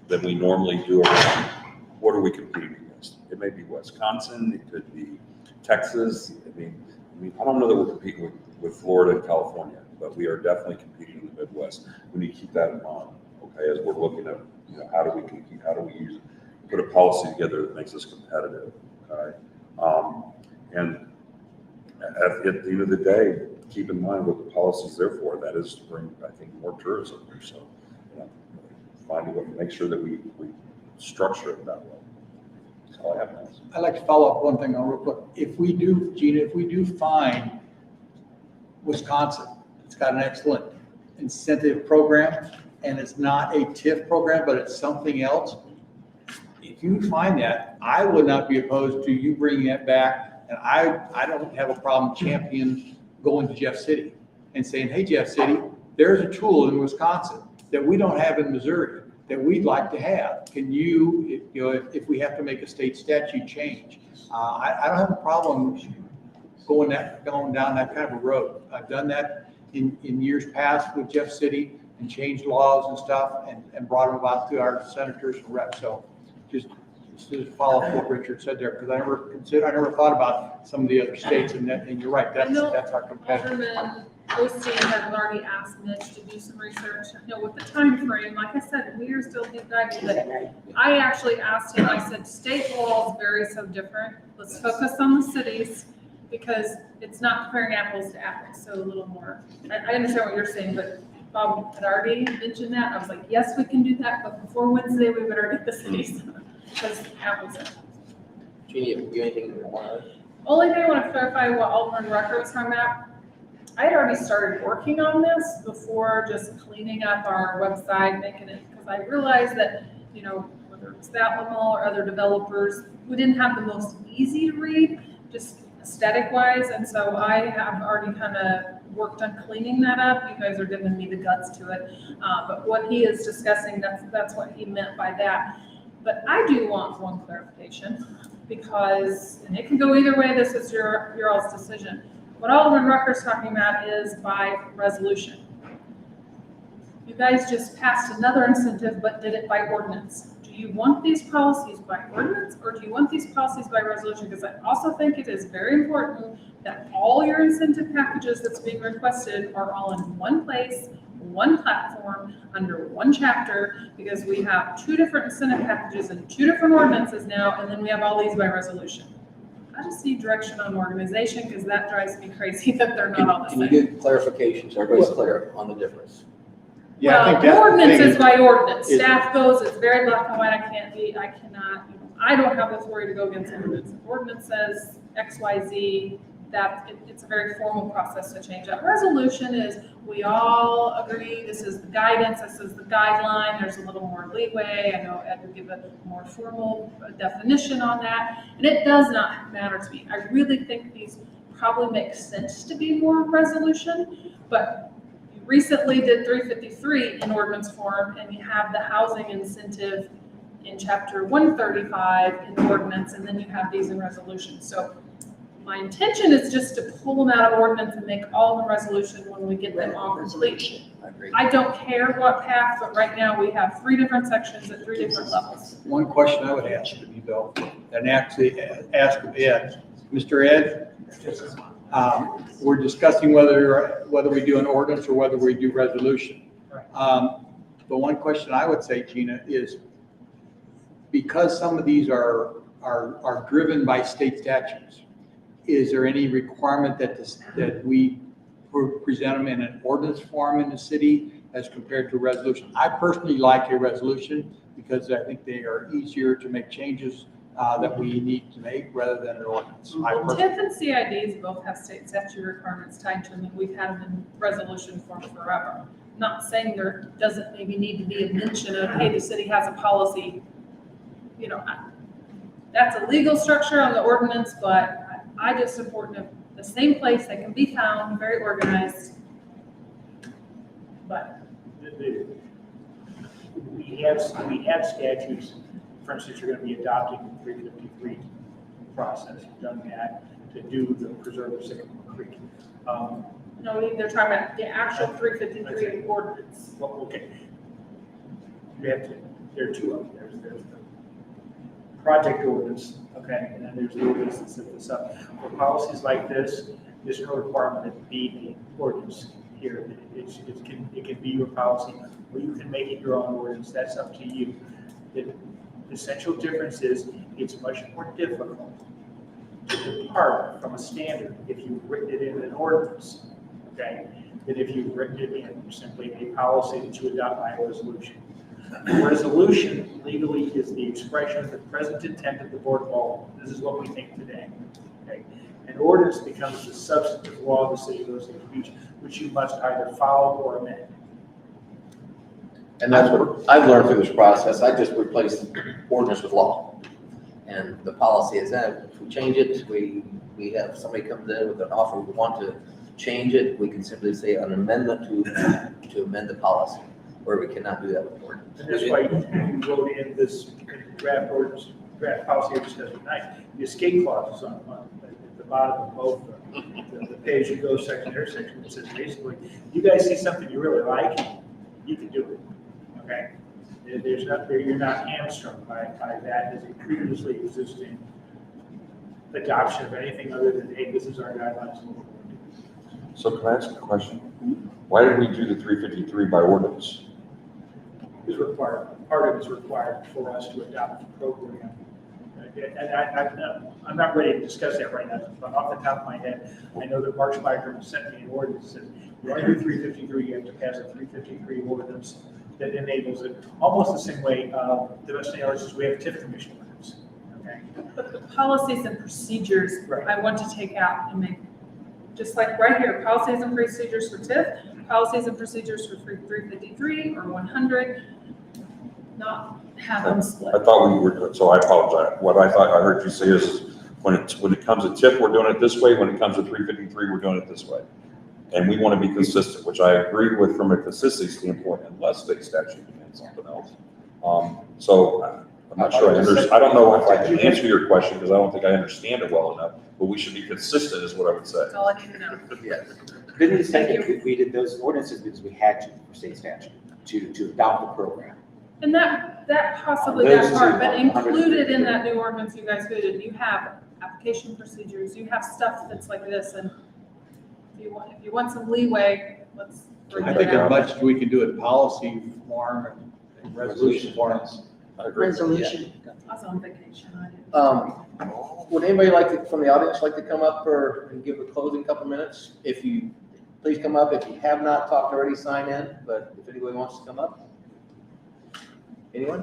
than we normally do around what are we competing against. It may be Wisconsin, it could be Texas. I mean, I don't know that we're competing with Florida and California, but we are definitely competing in the Midwest. We need to keep that in mind, okay, as we're looking at, how do we compete, how do we put a policy together that makes us competitive, okay? And at the end of the day, keep in mind what the policy is there for. That is to bring, I think, more tourism here. So, find a way to make sure that we structure it that way. That's all I have now. I'd like to follow up one thing on real quick. If we do, Gina, if we do find Wisconsin, it's got an excellent incentive program, and it's not a TIF program, but it's something else. If you find that, I would not be opposed to you bringing that back, and I don't have a problem championing going to Jeff City and saying, hey, Jeff City, there's a tool in Wisconsin that we don't have in Missouri that we'd like to have. Can you, if we have to make a state statute change, I don't have a problem going down that kind of a road. I've done that in years past with Jeff City and changed laws and stuff and brought them about to our senators and reps. So just to follow up what Richard said there, because I never thought about some of the other states, and you're right, that's our competitor. Alderman Osage has already asked Mitch to do some research, with the time frame. Like I said, we are still deep diving, but I actually asked him, I said, state laws vary so different. Let's focus on the cities, because it's not comparing apples to apples, so a little more. I understand what you're saying, but Bob had already mentioned that. I was like, yes, we can do that, but before Wednesday, we better get the cities, because apples are. Jeannie, have you anything you want to? Only thing I want to clarify what Alderman Rucker was talking about. I had already started working on this before just cleaning up our website, making it, because I realized that, whether it's that Mall or other developers, we didn't have the most easy to read, just aesthetic wise. And so I have already kind of worked on cleaning that up. You guys are giving me the guts to it. But what he is discussing, that's what he meant by that. But I do want one clarification, because, and it can go either way, this is your all's decision. What Alderman Rucker's talking about is by resolution. You guys just passed another incentive, but did it by ordinance. Do you want these policies by ordinance, or do you want these policies by resolution? Because I also think it is very important that all your incentive packages that's being requested are all in one place, one platform, under one chapter, because we have 2 different incentive packages and 2 different ordinances now, and then we have all these by resolution. I just need direction on organization, because that drives me crazy that they're not all the Can same. you get clarification so everybody's clear on the difference? Yeah, I think Well, that's the ordinance thing is by ordinance. is- Staff goes, it's very black and white. I don't have the authority to go against ordinance. If ordinance says X, Y, Z, it's a very formal process to change that. Resolution is, we all agree, this is the guidance, this is the guideline, there's a little more leeway. I know Ed would give a more formal definition on that, and it does not matter to me. I really think these probably make sense to be more resolution, but you recently did 353 in ordinance form, and you have the housing incentive in chapter 135 in ordinance, and then you have these in resolution. So my intention is just to pull them out of ordinance and make all in resolution when we get them all complete. I agree. I don't care what path, but right now we have 3 different sections at 3 different levels. One question I would ask you, Bill, and actually ask Ed. Mr. Ed, we're discussing whether we do an ordinance or whether we do resolution. The one question I would say, Gina, is because some of these are driven by state statutes, is there any requirement that we present them in an ordinance form in the city as compared to a resolution? I personally like a resolution because I think they are easier to make changes that we need to make rather than an ordinance. TIF and CIDs both have state statute requirements tied to them, and we've had them in resolution form forever. Not saying there doesn't maybe need to be a mention of, hey, the city has a policy. That's a legal structure on the ordinance, but I just support them the same place. They can be found, very organized. But we have statutes. For instance, you're going to be adopting the 353 process. You've done that to do the preserve of Sycamore Creek. No, they're talking about the actual 353 ordinance. Well, okay. You have to, there are two of them. There's the project ordinance, okay, and then there's the ordinance that set this up. For policies like this, there's no requirement that it be the ordinance here. It can be your policy, or you can make it your own ordinance. That's up to you. The essential difference is it's much more difficult to depart from a standard if you've written it in an ordinance, okay, than if you've written it in simply a policy that you adopt by a resolution. A resolution legally is the expression of the present intent of the Board of Aldermen. This is what we think today, okay? An ordinance becomes the substantive law of the city of Osage Beach, which you must either follow or amend. And that's what I've learned through this process. I just replaced ordinance with law. And the policy is that if we change it, we have somebody comes in with an offer, we want to change it, we can simply say an amendment to amend the policy, where we cannot do that with ordinance. And that's why you wrote in this draft ordinance, draft policy we discussed tonight, the escape clause is on at the bottom of both the page you go section, there section, it says basically, you guys see something you really like, you can do it, okay? There's not, you're not hamstrung by that as a previously existing adoption of anything other than, hey, this is our guidelines. So can I ask a question? Why did we do the 353 by ordinance? Is required, part of it is required for us to adopt the program. And I'm not ready to discuss that right now, but off the top of my head, I know that Mark Spiker sent me an ordinance that you want to do 353, you have to pass a 353 ordinance that enables it, almost the same way, the best thing is we have TIF commission ordinance, okay? But the policies and procedures, Right. I want to take out and make, just like right here, policies and procedures for TIF, policies and procedures for 353 or 100, not have them split. I thought we were, so I apologize. What I thought I heard you say is when it comes to TIF, we're doing it this way. When it comes to 353, we're doing it this way. And we want to be consistent, which I agree with from a consistency standpoint, unless state statute demands something else. So I'm not sure I don't know if I can answer your question because I don't think I understand it well enough, but we should be consistent is what I would say. That's all I need to know. Yes. Didn't you say that we did those ordinances because we had to for state statute to adopt the program? And that possibly Those that part, two, but 100. included in that new ordinance you guys did, you have application procedures, you have stuff that's like this, and if you want some leeway, let's bring I it think as out. much as we can do it policy form and resolution forms. I agree. Resolution. I was on vacation, I didn't. Would anybody from the audience like to come up and give a closing couple minutes? If you, please come up. If you have not talked already, sign in, but if anybody wants to come up. Anyone?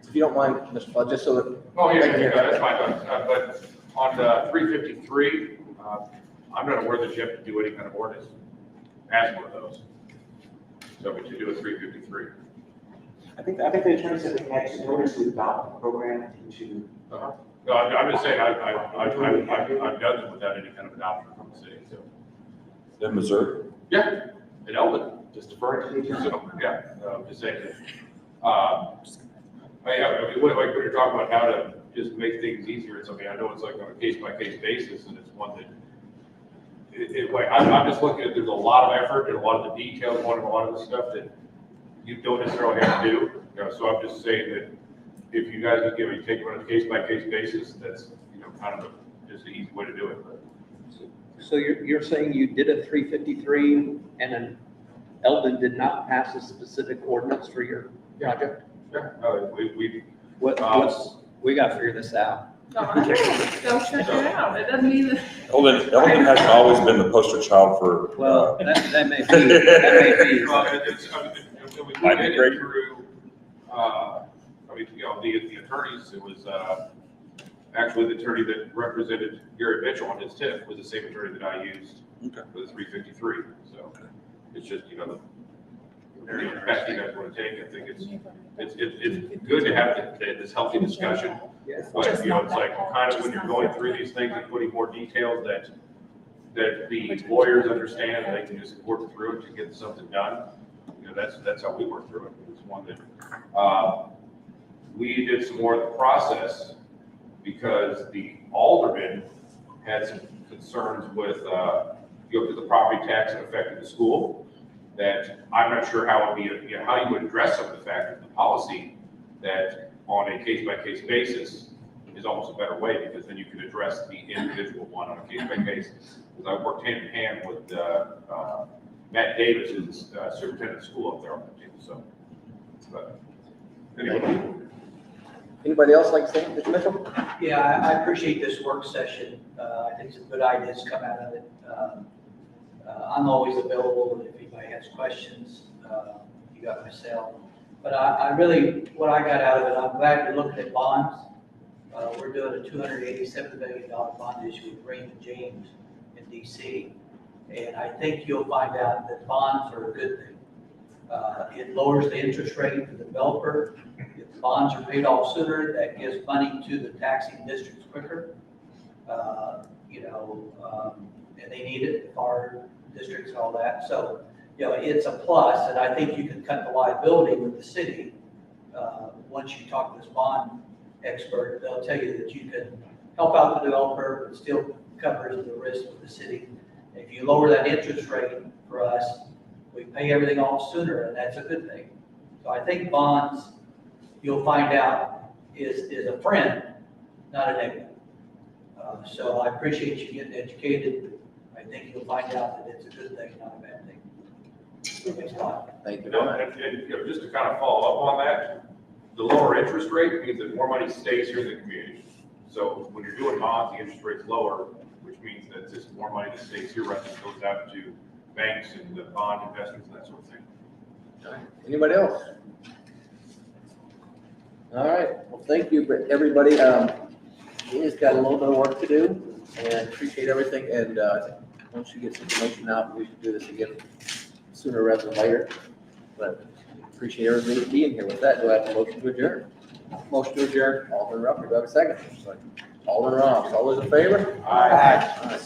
If you don't mind, Mr. Flood, just so that. Oh, yeah, that's fine, but on the 353, I'm not aware that you have to do any kind of ordinance, pass one of those. So we should do a 353. I think the attorney said we had in order to adopt the program into. No, I'm just saying, I've done it without any kind of adoption from the city, so. In Missouri? Yeah, in Eldon. Just defer it to the attorney. So, yeah, just saying that. I mean, when you're talking about how to just make things easier, it's, I mean, I know it's like on a case-by-case basis, and it's one that, like, I'm just looking at, there's a lot of effort and a lot of the details, a lot of the stuff that you don't necessarily have to do. You know, so I'm just saying that if you guys would give me, take it on a case-by-case basis, that's, kind of just an easy way to do it. So you're saying you did a 353 and an Eldon did not pass a specific ordinance for your project? Yeah, We gotta figure this out. No, I know. Go check it out, it doesn't mean that. Eldon hasn't always been the poster child for. Well, that may be. We did it through, the attorneys, it was, actually the attorney that represented Gary Mitchell on his TIF was the same attorney that I used for the 353, so it's just, the path you guys want to take, I think it's good to have this healthy discussion, but, it's like kind of when you're going through these things and putting more details that the lawyers understand, and they can just work through it to get something done. That's how we work through it. It's one that we did some more of the process because the aldermen had some concerns with you look at the property tax that affected the school, that I'm not sure how it would be, how you would address some of the fact that the policy that on a case-by-case basis is almost a better way, because then you can address the individual one on a case-by-case. Because I worked hand in hand with Matt Davis, who's superintendent of school up there on that team, so. But anyway. Anybody else like to say anything, Mitchell? Yeah, I appreciate this work session. I think some good ideas come out of it. I'm always available if anybody has questions. You got my cell. But I really, what I got out of it, I'm glad you're looking at bonds. We're doing a $287 million bond issue with Raymond James in DC. And I think you'll find out that bonds are a good thing. It lowers the interest rate for the developer. If the bonds are paid off sooner, that gives money to the taxing districts quicker. And they need it, our districts and all that. So, it's a plus, and I think you can cut the liability with the city. Once you talk to this bond expert, they'll tell you that you can help out the developer, but still covers the risk of the city. If you lower that interest rate for us, we pay everything off sooner, and that's a good thing. So I think bonds, you'll find out, is a friend, not a negative. So I appreciate you getting educated. I think you'll find out that it's a good thing, not a bad thing. Thanks a lot. Thank you. And just to kind of follow up on that, the lower interest rate means that more money stays here in the community. So when you're doing bonds, the interest rate's lower, which means that just more money that stays here rather than goes out to banks and the bond investments and that sort of thing. Anybody else? All right, well, thank you, everybody. Ian's got a little bit of work to do, and appreciate everything, and once you get some information out, we should do this again sooner rather than later, but appreciate everybody being here. With that, do I have a motion to adjourn? Motion to adjourn. Alderman Rucker, do I have a second? Alderman Ross, all those in favor? Aye. Aye.